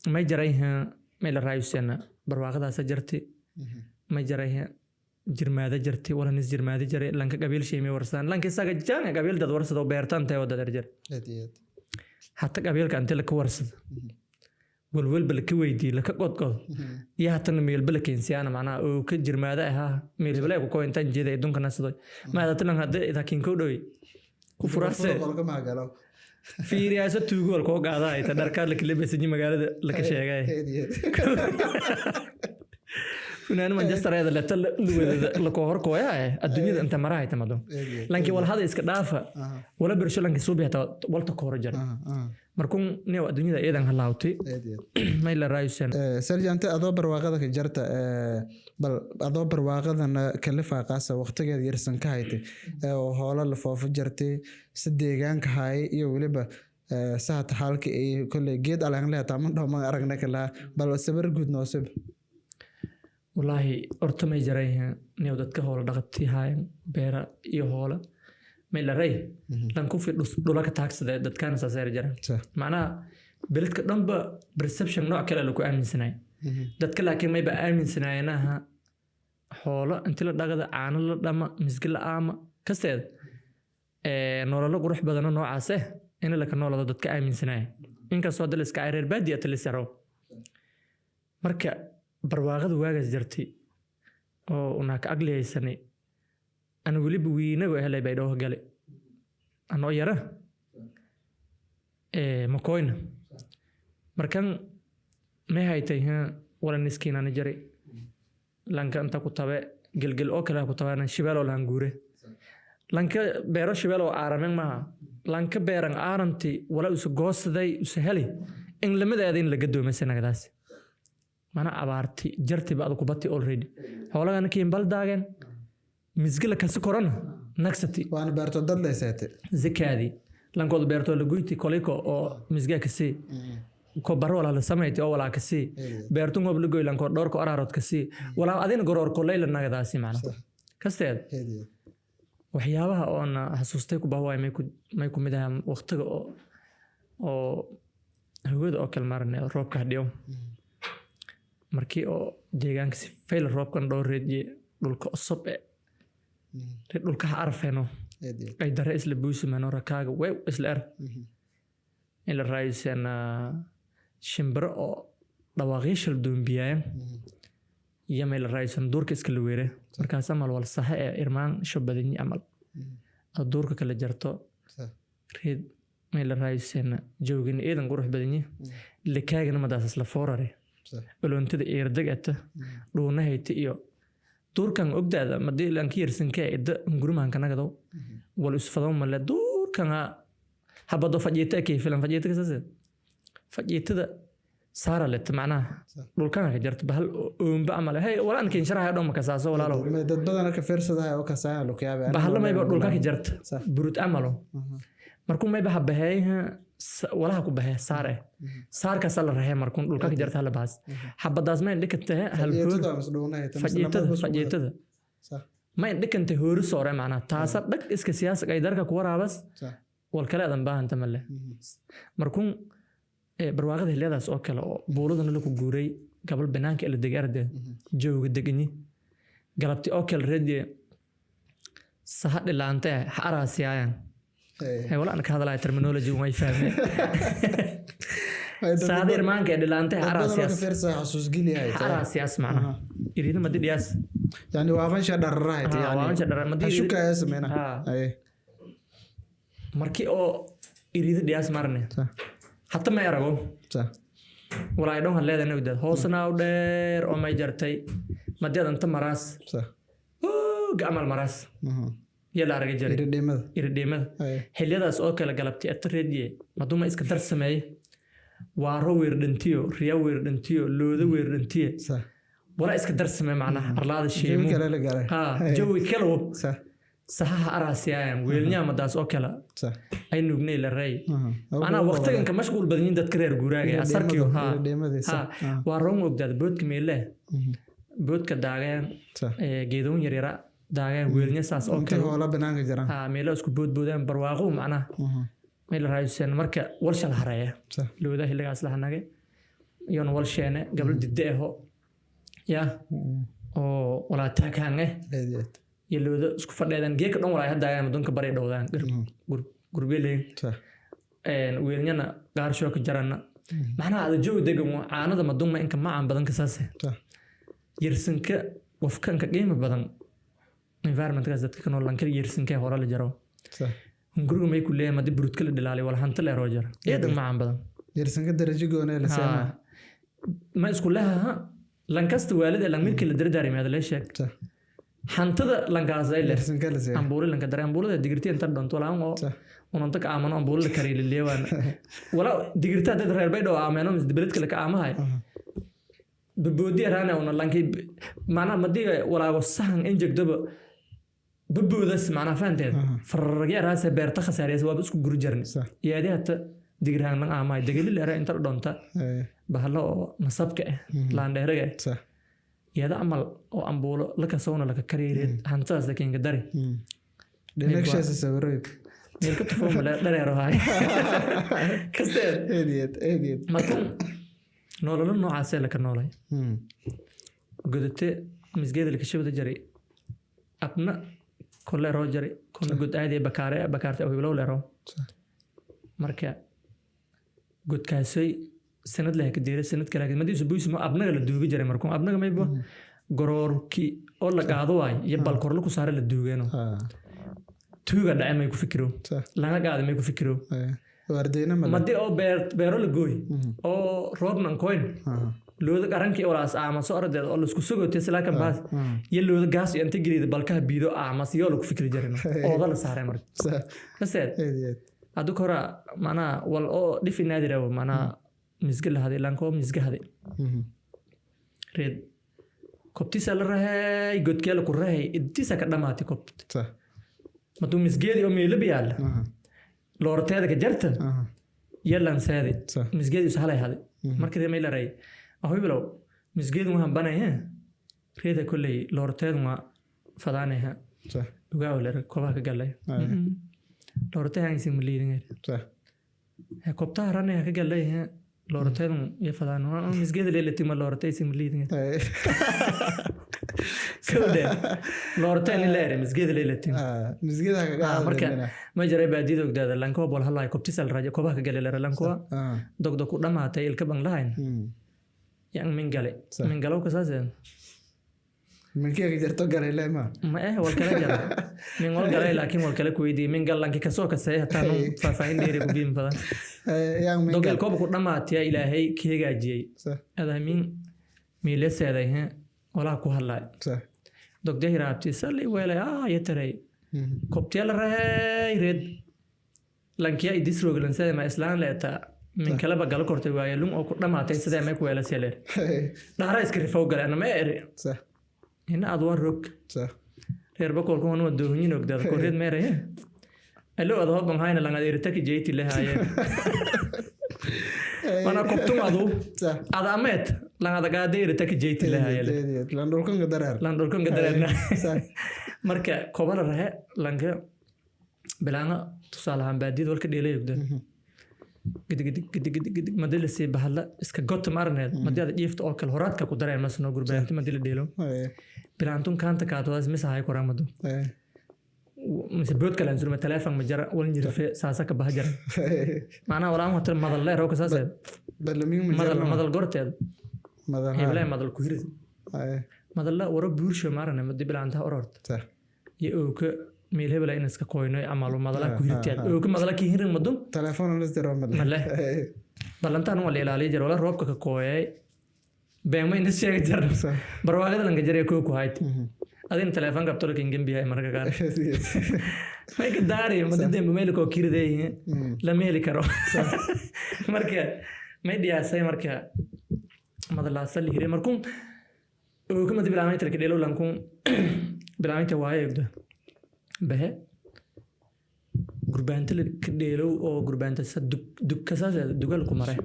ما يجريها ميل راي سنة برواقة سجرتي ما يجريها جرمادة جرتي ولا نس جرمادة جري لانك قبيل شيء مي ورسان لانك ساق جانا قبيل دد ورسد وبيرتان تاي ودا درجر حتى قبيل كانت لك ورسد والول بلك ويدي لك قد يا حتى ميل بلك انسان معناها او كجرمادة ها ميل بلا كو انت جيده دون كنا سدوي ما هذا تنن هدا اذا كين كودوي كفراسه في رياسة توغول كو قادا اي تدركا لك لبسني مغالده لك شيغاي فنان مانشستر هذا اللي تل لكوهر كويا الدنيا أنت مراها تمدون لكن ولا هذا إسك دافع ولا برشلونة لكن سوبيا تا والت كورجر مركون نيو الدنيا إذا هلاوتي ما إلا رايسين سرجع أنت أدوبر واقعك جرت بل أدوبر واقعنا كلفة قاسة وقت جد يرسن كهيتي وحالا لفوف جرتي صدقان كهاي يولبه ساعة حالك كل جد على أنغلها تعمل ده ما أرجعنا كلا بل سبر جود نوسب والله أرتمي جريها نيودت كهول دقتي هاي بيرا يهولا ما إلا ري لانكو في دولاك تاكس ده كان ساسير جري معناه بلد كدام برسبشن نوع كلا لكو آمن سناي دت كلا كي ما يبقى آمن سناي ناها حولا انت لا دقدا عانا لا دما مسجل آما كستيد نولا لو روح بدنا نوع عاسه إن لك نولا دت كآمن سناي إنك سواد الإسكاير البادية تلسرو مركا barwaaqada waagaas jirtay oo una ka agleeysanay ana waliba wiinagu helay bay dhaw galay anoo yara ma koyna markan ma haytay wala niskiina na jiray lanka anta ku tabe gilgil oo kala ku tabana shibalo lan guure lanka beero shibalo aaramen ma lanka beeran aaranti wala isu goosaday isu heli in lamadeeda in laga doomo sanadaas mana abaarti jarti baad ku bati already xoolagan kiin baldaagan misgila ka sokorana nagsati waan beerto dad leeysatay zakadi lankood beerto la goyti koliko oo misga ka si ko baro wala la sameeyay oo wala ka si beertu ngob la goy lankood door ko ararod ka si wala adin goror ko leeyla nagadaasi macna kasteed waxyaabaha oo aan xasuustay ku baaway may ku midaha waqtiga oo hawada oo kalmarnay roobka hadhiyo markii oo deegaanka si fayl roobkan dhowreedii dhulka cusub dhulka arfeno ay dare isla buusmano rakaaga way isla ila raayisana shimbiro oo dhawaaqyashal duumbiyaan yamay la raaysan duurka iska luweere markaas amal wal sax irmaan shabadini amal duurka kala jarto reed may la raayisana joogin eedan qurux badani likaagana madaas isla foorare balontada eerdagata dhuunahayta iyo duurkan ogdaada madii lan kiirsan ka ida ngurmaan kanagado wal isfadon mala duurkan habado fajita kay filan fajita kasase fajitada saara let macna dhulkan ka jarto bahal oomba amal hay wala an keen sharaha dhom ka saaso walaalo dad badan ka fiirsadahay oo ka saayan lu kiyaba bahal ma iba dhulka ka jarto burut amalo markuu ma iba habahay walaha ku bahay saare saarka sala rahay markuu dhulka ka jarto hal baas habadaas ma indhikatay hal fajitada ma indhikantay hooru soore macna taasa dhag iska siyaasad ay darka ku waraabas wal kale adan baahan tamalle markuu barwaaqada heladaas oo kale oo buuladana la ku guuray gabal banaanka ila degarde jooga degani galabti oo kale reediye sahad ilaante xaraasiyaan hay wala anka hadalay terminology way fahmay sahad irmaanka ilaante xaraasiyas xasuus giliyahay xaraasiyas macna irina madiyas yani waa fansha darraayt yani waa fansha darraayt madiyas shukaya sameena ay markii oo irida diyaas marne hatta ma arago walaay dhan haleeda nagdad hoosna u dheer oo may jartay madiyad anta maraas صح gamal maraas yala arga jiray iridheemada xilliyadaas oo kala galabtay atreediye maduma iska dar sameeyay waaro weerdhantiyo riya weerdhantiyo looda weerdhantiyo صح wala iska dar sameey macnaha arlaada sheemo jawi kala صح sahaha araasiyaan weelnyaa madaas oo kala صح ay nugnay la ray ana waqtigan ka mashquul badan dadka reer guuraaga asarkiyo waa roon ogdaad boodka meelay boodka daageen geedoon yaryara daageen weelnya saas oo kale wala banaanka jiraan meelo isku boodboodaan barwaaqo macnaha meel raaysan marka walsha la hareeya looda xilligaas la hanagay iyoon walsheene gabal dideeho ya oo wala taakaange yelooda isku fadheedan geeka dhan walaay hadda ayaan doonka bari dhowdaan gurbeelay weelnyana gaarsho ka jarana macnaha aad joog degan caanada maduma inka macaan badan ka saase yersanka qofkan ka qiimo badan environment ka dadka kanoo lanka yersanka hore la jaro guriga may ku leeyahay madi burud kala dhilaalay wala hanta la rojar eedan macaan badan yersanka darajo goonay la saama ma isku laha lankasta waalida lan milkii la dardaari maad la sheeg hantada lankaas ay leeyahay ambuule lanka dareen ambuulada digirtii inta dhanto laan oo unanta ka aamano ambuule kariil leewan wala digirtaa dad reer bay dhaw aamano mis dibadka la ka aamahay baboodi raana una lanki maana madii walaago sahan injegdaba baboodas maana faanteed farragay raasa beerta khasaariyay waa isku guri jarni yaadi hata digiraan lan aamay dagali leera inta dhanto bahalo nasabka laan dheeraga yada amal oo ambuulo la ka soona la ka kariireed hantaas laakiin ka dari dhenagshaas sawiray meelka tufo la dhareero hay kasteen eediyad marka nolol noocaas la ka noolay godate misgeeda la ka shibada jaray abna kolle roojari kon god aadee bakaarte oo bilow leero marka godkaasay sanad la ka diiray sanad kale laakiin madiisu buusu ma abnaga la duubi jiray markuu abnaga maybo goroorki oo la qaado waay iyo balkor la ku saaray la duugeeno tuuga dhacay may ku fikiro laga qaado may ku fikiro wardeyna madi oo beero la gooy oo roobnan coin looda garankii walaas ama soo ordeed oo la isku sugotay salaakan baas iyo looda gaas iyo inta gariida balkaha biido ama si yoo la ku fikri jiray oo la saaray marka kaseed adu kora mana wal oo dhifinaadira mana misgal hadi lanko misgahadi red koptisa la rahay godkeel ku rahay idisa ka dhamaatay kopta madu misgeedi oo meelo biyaal loorteeda ka jarta yalan saadi misgeedi sahalay hadi markii ma ila ray ahoy bilow misgeedi waxaan banayay reeda kulay loorteeda ma fadaanaha ugaa wala koba ka galay loorteeda ay simliidin kopta ranay ka galay loorteedu iyo fadano misgeeda leelati ma loortay simliidin kawde loorteen leere misgeeda leelati misgeeda ka marka ma jiray baadido ogdaada lanko bol halay koptisal rajo koba ka galay leere lanko dogdo ku dhamaatay ilka bang lahayn yang mingalo ka saaseen minkiga jarto galay leema ma wal kala jara min wal galay laakiin wal kala ku weydii min gal lanki ka soo ka say hataa faafayn dheeri ku biim badan yang min dogal koob ku dhamaatay ilaahay ki hagaajiyay adaamin miileseeday wala ku hadlay dogday raabti salli weelay yataray koptiya la rahay red lankiya idis rogalan say ma islaan leeta min kala bagal kortay waaya lum oo ku dhamaatay sidee ma ku weela seeler dhaara iska rifow galay ma eri هنا أدوار روك صح رير بقول كمان ودهني نقدر كوريد ميره ألو أدوار بمهاينا لعنا ديرتك جيتي لها هاي أنا كبتم أدو أدامت لعنا دقا ديرتك جيتي لها هاي لندوركم قدرنا مركا كبار رها لانك بلانا تصالح عن بعدين ولك ديلي يقدر قد مدلسي بحلا اسكا قط مارنه مديada jiifta oo kale horaadka ku dareen masno gurbaanti madil deelo bilaantun kaanta kaatodas misahay koramado mis bood kale anzur telefoon ma jara wal jirfe saasa ka bahajar maana wala ma tar madal leero ka saasa madal gorteed madal ku hirid madal la wara buursho maarna madi bilaanta orort iyo ka meel hebel in iska qoyno amalu madala ku hirteed oo ku madala ki hirin madum telefoon la isdiro male balantaan wala ilaaliyo jir wala roobka ka qooyay been ma in sheeg jar barwaaqada lan gajarey ku hayt adin telefoon qabto laakiin gambiya marka qaar may ka daari madada meel ko kirday la meel karo marka may diyaasay marka madala sal hire markuu oo kuma bilaamay tirka dheelo lankun bilaamay waayay bahe gurbaanta ka dheelo oo gurbaanta dukkasaas dugal ku maray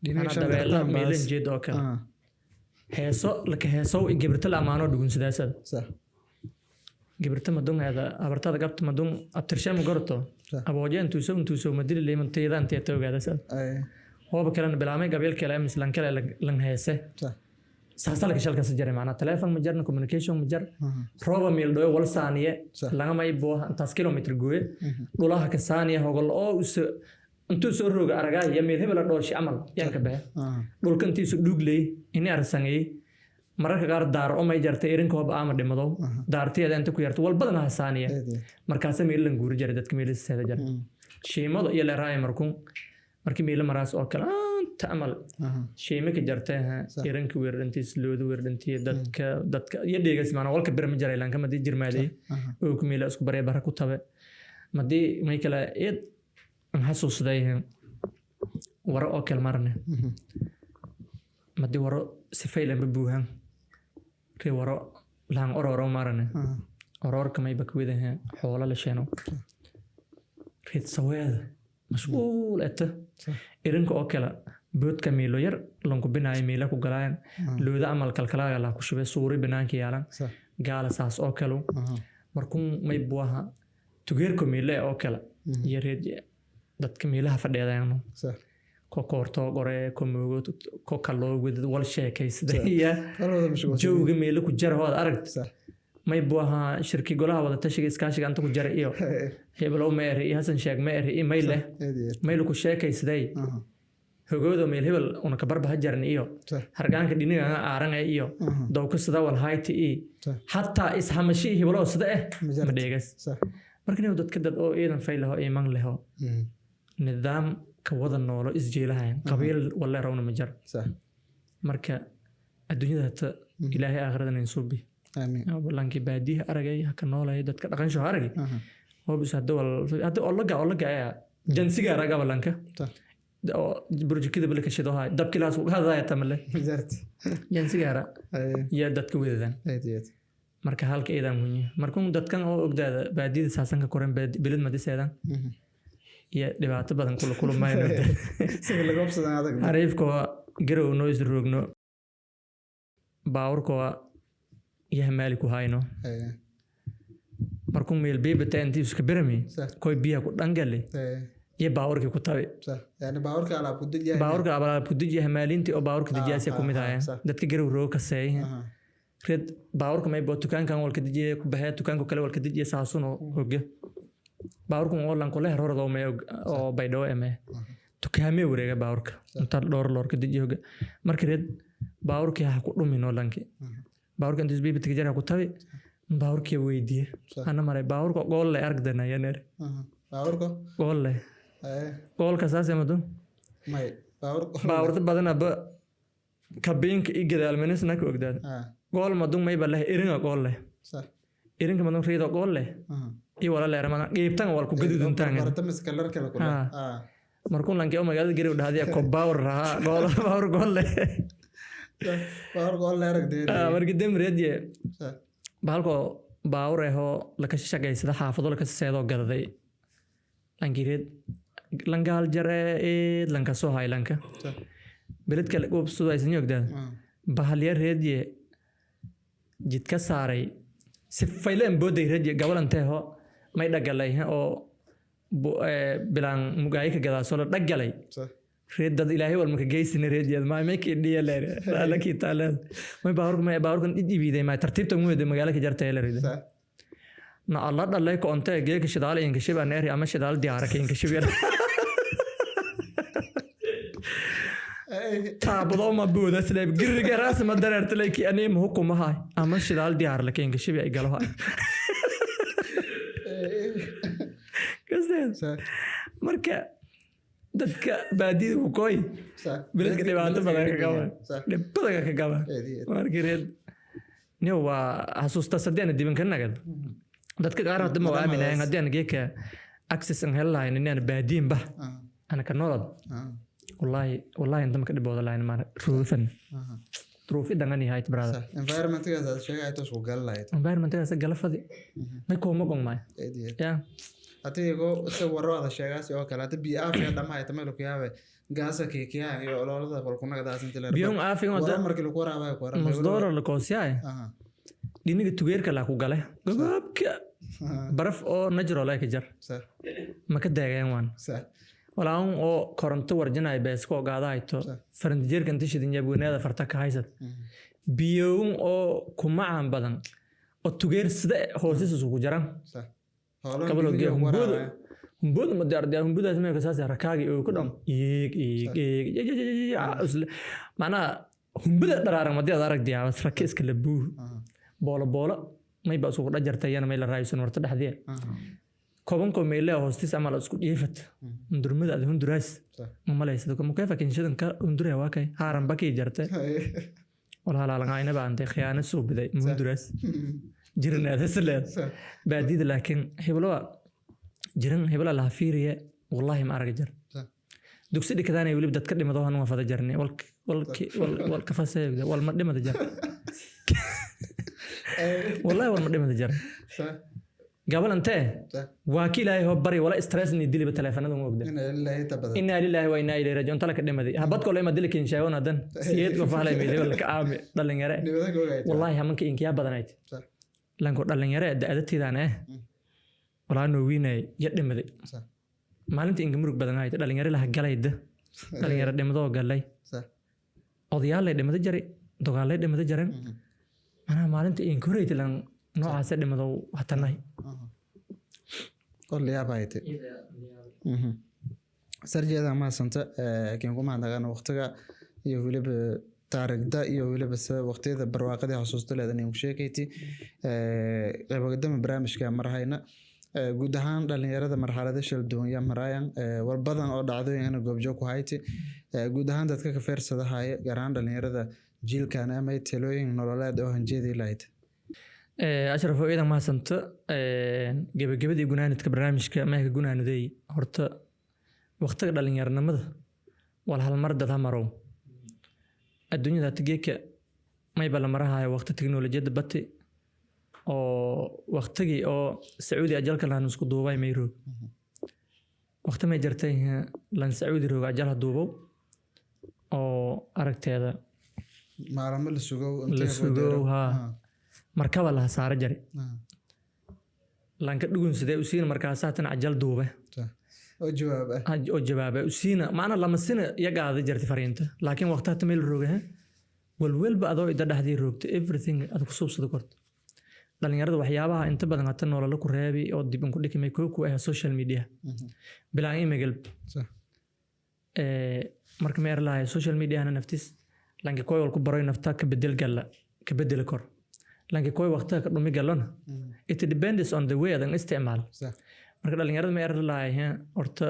dinaca meelan jeed oo kale heeso laka heeso gabarta la amaano dhugun sidaasad gabarta madungeeda abartada qabta madun abtirshaam gorto abooje intuu soo madil leemanteeda intee toogaada sad hooba kale bilaamay gabeel kale mislan kale lan heese saasal ka shalka sajare macna telefoon ma jarna communication ma jar rooba meel dhow wal saaniye laga may boo intaas kilometer gooye dhulaha ka saaniye hogol oo intuu soo rooga aragaa iyo meel hebel dhooshi amal yanka baa dhulka intiisu dhugley in arsangay mararka qaar daar oo may jartay irinka hoob ama dhimado daarteeda inta ku yarto wal badan ha saaniye markaas meel lan guuri jaray dadka meel seeda jar sheemado iyo la raay markii meel maraas oo kale تعمل شيء ما كجرته يرنك ويرنتي سلود ويرنتي دتك يدي جالس معنا والك برم جري لان كم دي جرمالي وكميلا اسكو بري بركو تبع ما دي ما يكلا إيد نحسوس ده وراء أكل مرنة ما دي وراء سفيلة ببوها كي وراء لان أورا مرنة أورا كم يبكوا ده حوالي لشانو ريت سواد مشغول أنت إيرنك أكل بود كميلو ير لونكو بناي ميلا كو غلاين لودا عمل كلكلا لا كو شبه سوري بنان كيالان قال اساس اوكلو markuu may buaha tugeerko meela oo kala yareed dadka meelaha fadhiyaan ko koorto gore ko moogo ko kalo wad wal sheekaysadaya jooga meela ku jar hood aragti may buaha shirki golaha wada tashiga iskaashiga anta ku jar iyo hebelo meeri hasan sheeg meeri email meel ku sheekaysaday hogoodo meel hebel una ka barba hajarni iyo hargaanka dhiniga aaran iyo dawka sida wal hayti hatta ishamashi hebelo sida ma dheegas markii dadka dad oo eedan faylaho iiman leho nidaam ka wada noolo isjeelahayn qabiil wala rawna ma jar marka adduunyada ilaahay aakhiradan insubi aamin wallahi baadiha aragay ka noolay dadka dhaqan soo aragay oo bis hada oo laga jansiga araga wallanka برجكيده بلك شيء ده دب كلاس هذا يتمله جرت ين سيجارة يا دتك ويدان مركه حالك إذا مهني مركون دتكان أو أقدر بعدين ساسن كورن بلد مدي سيدان يا دبعت بدن كله ما ينده سيقول لك أبصر هذا عارف كوا جرو نويز روجنو باور كوا يهمالك وهاينو مركون ميل بي بتأنتي سكبرمي كوي بيها كودانجلي ये बावर के कुत्ता यानी बावर का आला पुद्दी हमालिन ती और बावर के दिजिया से कुमित आया दत्त के गिरो रोक से हैं फिर बावर को मैं बहुत दुकान का वाल के दिजिए बहे दुकान को कल वाल के दिजिए सासुन हो गया बावर को वाल लंको ले हर दो में और बैडो में तो क्या में उड़ेगा बावर का उतर लोर के दिजिए हो गया मर के बावर के हाँ कुछ मिनो लंके बावर के अंतिम भी बित के जरा कुत्ता भी बावर के वो इधर है ना हमारे बावर को गोल ले अर्क देना यानी बावर को गोल ले gool ka saas amadu may baawrta badan aba kabinka igadaal menisna ka ogdaad gool madun may balahay iringa gool leh irinka madun riido gool leh i wala leer ma geebtan wal ku gaduduntaan marta miskalar kala kula markuu lankay oo magaalada gari u dhahdaya ko baawr raha gool gool leh baawr gool leh aragtay markii dem reediye baalko baawr eho la ka shaqeysada xaafado la ka seedo gadaday langireed langaal jare lanka soo hay lanka beled kale goob soo aysan yogdaan bahaliya reediye jidka saaray si fayleen booday reediye gabalantee ho may dhagalay oo bilaan mugaay ka gadaa soo dhagalay reedad ilaahay wal marka geysina reediye ma make dhiya leer la ki taala may baawrkan idibiiday ma tartiibta muude magaalada jartay leer na alla dhalay ko onta geeka shidaal in kashiba neeri ama shidaal diyaara ka in kashiba taabado ma buuda sleeb giriga raas ma dareertay ki aneem hukuma hay ama shidaal diyaar la ka in kashiba ay galaha صح marka dadka baadida ku koy صح biladka dhibaato badan ka qaba صح dhibada ka qaba marka reed niyo waa xasuusta saddeena diban ka nagad dadka qaar hadda ma aaminayaan hadii aan geeka access aan helayn inaan baadiin ba ana ka noolad wallahi inta ma ka dhibooda laan ma ruufan ruufi dangani hayt brother environment ka saad sheegay to soo gal lahayd environment ka saad galafadi may ko ma gongmay ya hatiigo se warada sheegaas oo kale hada biyo aafiya dhamaay tamay ku yaabe gaasa kiikiya iyo ololada qolkuna daas inta leer biyo aafiya wada markii lagu waraabay ku waran masdoro la koosiyay diniga tugeerka la ku galay gababka baraf oo natural ay ka jar صح ma ka daagayaan waan صح walaan oo koronto warjinay bees ko gaadayto faranjeerka inta shidin yabweenada farta ka haysad biyo oo kuma aan badan oo tugeer sida hoosiisa ugu jaran صح qablo geey humbuud ma diyaar humbuudaas ma ka saas rakaagi oo ku dham macna humbuuda daraaran ma diyaar arag diyaa sarka iska labuu boola may ba soo dhajartayana may la raaysan warta dhaxdiya kobanko meele hostis amal isku dhiifat undurmada ad hunduraas ma malaysa kuma kayfa kinshadan ka unduraya waa kay haaran baki jartay wala la lagayna baante khiyaano soo biday hunduraas jirnaada salaad baadida laakiin hebla la fiiriye wallahi ma arag jar dugsi dhikadaan ay wali dadka dhimado han waa fada jarnay wal ka fasaayay wal ma dhimada jar wallahi wal ma dhimada jar قبل أنت واكيل هاي هو بري ولا استرس إني دلي بالتلفون هذا موجود إن لله وإنا إليه راجعون طلع كده مدي هبط كله ما دلك إن شاء الله دن سيد وفعله ميلي ولا كعام دلنا يرى والله هم كي إنك يا بدنايت لانكو دلنا يرى أدتي دانه ولا نوينه يد مدي ما أنت إنك مرق بدنايت دلنا يرى له جلايد دلنا يرى دم ذو جلاي أضياء له دم ذو جري دغال له دم ذو جرن أنا ما أنت إنك ريت لان نوع سد مدو هتناي قول يا بايتي سرجة ما سنت كم عندنا وقتها يقول بتارك دا يقول بس وقت إذا برواقة ده حسوس تلا ذني مشاكيتي قدام برامج كامر هاينا جودهان لأن يرد مرحلة ده شل الدنيا مرايان والبدن أو دعوة يعني جوبجوك هايتي جودهان ده كفير صدا هاي جران لأن يرد جيل كان أما يتلوين نولا ده هنجدي لايت أشرف إذا ما سنت جبدي جنانة كبرنامج كما هي جنانة دي هرت وقت قدرنا يرنا مذ ولا هالمرة ده مرو الدنيا ده تجيك ما يبلا مرها وقت التكنولوجيا دبتي أو وقت جي أو سعودي أجل كلها نسكو دوباي ميرو وقت ما جرتيه لان سعودي رو أجلها دوبو أو أركت هذا ما رمل السوق ها markaba la saar jari lanka dhugun sidee u siin markaasaatan ajal duube oo jawaab u siina maana lama sina yagaada jarti fariinta laakiin waqtaha tameel roogaha walba adoo ida dhaxdii roogta everything ad ku suubsado korto dhalinyarada waxyaabaha inta badan hata nolol ku reebi oo dib ku dhikimay ku ah social media bilaa email marka ma erlahay social media ana naftis lanka kool ku baray nafta ka bedel gala ka bedel kor لكن كوي وقتها كرمي قالنا it depends on the way that استعمال marka dhalinyarada ma erar lahayn horta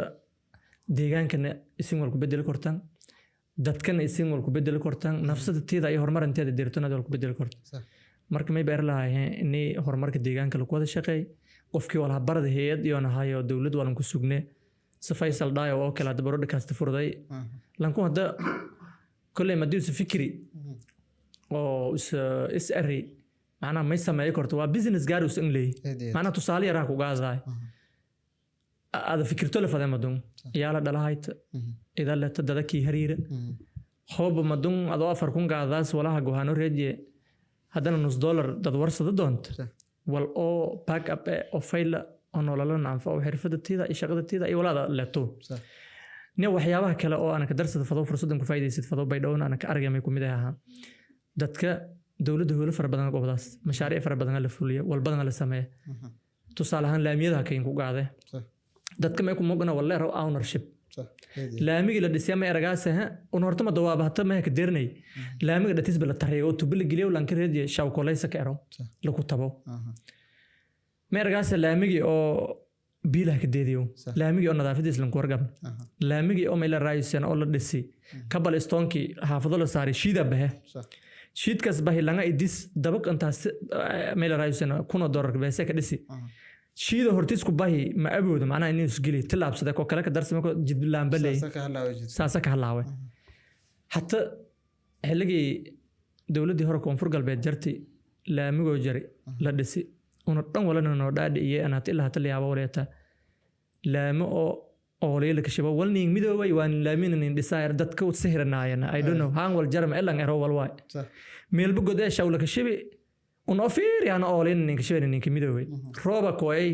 deegaanka isin wal ku bedel kortan dadkan isin wal ku bedel kortan nafsada teeda ay horumarinteeda dirtana wal ku bedel kortan marka may beer lahayn inay horumarka deegaanka lagu wada shaqeey qofkii walaha barada hay'ad iyo nahayo dawlad walan ku sugnay safaysal daayo oo kala dabaro dhakaasta furday lanku hada kulay madiyus fikri oo is ari أنا ما يسمى يكرت هو business جارس إنجلي أنا تصالي راح وجازاي هذا فكرته لفظ مدون يلا دلهايت إذا لا تدركي هرير حب مدون أضافر كون جازاس ولا هجوهانو رجع هذا $1 تدور صدقنت والأو باك أب أو فايل أنا ولا نعرف أو حرفة التيدا إيش قدر التيدا أي ولا لا تو نيو وحياة كلا أو أنا كدرس الفضاء فرصة إنك فايدة يصير فضاء بيدون أنا كأرجع ما يكون مداها دتك دولة هو فربنا قبضاس مشاريع فربنا لفولية والبدنا للسماء تصالحان لاميدها كين كوجاده دتك ما يكون مجنا والله رو ownership لامي اللي دسيا ما يرجعسها ونورت ما دوابه حتى ما يقدرني لامي اللي تسبل التحرية وتبل جليه ولا نكره دي شاو كولاي سكيرو لو كتبوا ما يرجعس لامي أو biilah ka deediyo laamigi oo nadaafadiis lan ku wargab laamigi oo meel raaysan oo la dhisi kabal stoonki xaafado la saari shiida bahe shiidkaas bahi langa idis dabaq intaas meel raaysan kuna doorar beese ka dhisi shiida hortiis ku bahi ma awoodo macnaha inuu isgili tilaabsada ko kale ka darsamo ko jidlaan balay saasa ka halaawe hatta xilligii dawladii hore koonfur galbeed jarti laamigoo jari la dhisi una dhan walana noo dhaadhiyay anaad ilaa hata layaabo wareeta laamo oo leela ka shabo walning midoobay waan laaminayn desire dadka u sihirnaayana I don't know haan wal jarma ilan ero walwaay meelba godee shawla ka shabi un ofir yana oo leena ka shabin ninka midoobay rooba kooy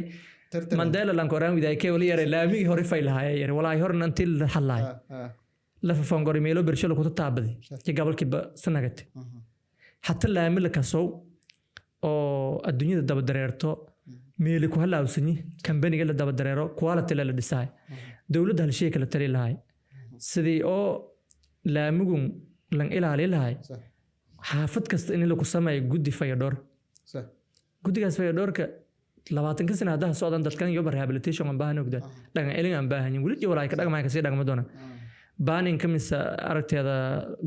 mandela lan koraan widay kee wali yare laamigi hore faylahay yare walaa horna intii halaay la fafangori meelo bershalo ku taabadi ki gabalki ba sanagati hatta laamil ka soo oo adduunyada daba dareerto meel ku halaawsani company-ga la daba dareero quality la dhisay dawladda hal shay kala tari lahay sidii oo laamigun lan ilaali lahay xaafad kasta in la ku sameeyo guddi fayador guddigaas fayadorka 20 sano hada socdan dadkan iyo rehabilitation aan baahan ogda dhagan elin aan baahan wali jawlaay ka dhagmay ka sii dhagma doona baanin kamisa aragteeda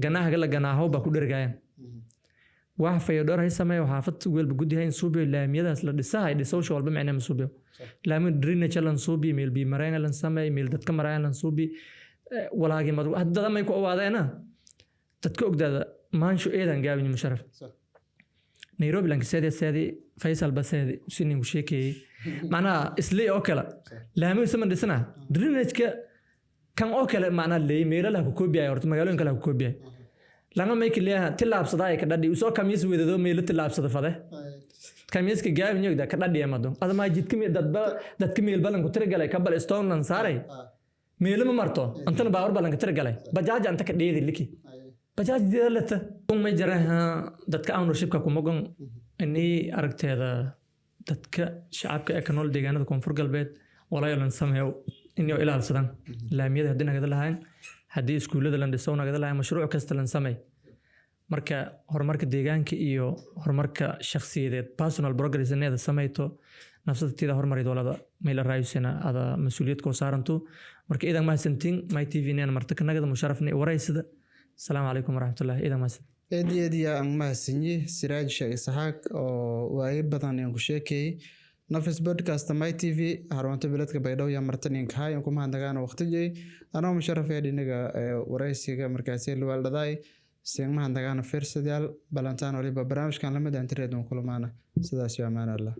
ganaha la ganaaho ba ku dhergaayaan wax fayador hay sameeyo xaafad weelba guddi hayn suubiyo laamiyadaas la dhisahay dhisowsha walba macna suubiyo laamin drainage lan suubiyo meel bi mareen lan sameeyo meel dadka mareen lan suubi walaagi mad hadda may ku awaadeena dadka ogdaada maansho eedan gaabin musharraf Nairobi lan kaseedi Faisal Baseedi sinin ku sheekay macna islee oo kala laamin saman dhisana drainage kan oo kale macna leey meelaha ku koobiyay horta magaalooyinka la ku koobiyay langa may kaliya tilaabsada ay ka dhadhi soo kamiis weedado meel tilaabsada fade kamiiska gaabin yogda ka dhadhi amado adama jidka meel dadka meel balan ku tirgalay ka bal stone lan saaray meel ma marto antana baawar balan ka tirgalay bajaaj anta ka dheedi liki bajaaj diilata ma jaraha dadka ownership-ka kuma gon inay aragteeda dadka shacabka ee ka nool deegaanada koonfur galbeed walaayalan sameeyo inay ilaalsadaan laamiyada hadii naga lahayn haddii iskuulada la dhiso naga lahayn mashruuc kasta lan sameey marka horumarka deegaanka iyo horumarka shakhsiyadeed personal progress inay sameeyto nafsadteeda horumarid walada meel raayisana ada mas'uuliyad ko saaranto marka idan ma santiin my tv neen marta kanaga musharrafnay wareysada السلام عليكم ورحمة الله إذا ما eedyadii aan mahadsanyihi Siraaj Sheekh Isxaaq oo waayay badan aan ku sheekay nafis podcast my tv harwanta biladka Baydhabo ya martanin ka hayan kuma handagaan waqtigii anoo musharraf ee dhinaga wareysiga markaas ee waaldaday seen ma handagaan firsadaal balantaan waliba barnaamijkan lamid ah internet kulmaana sidaas iyo amaan Allah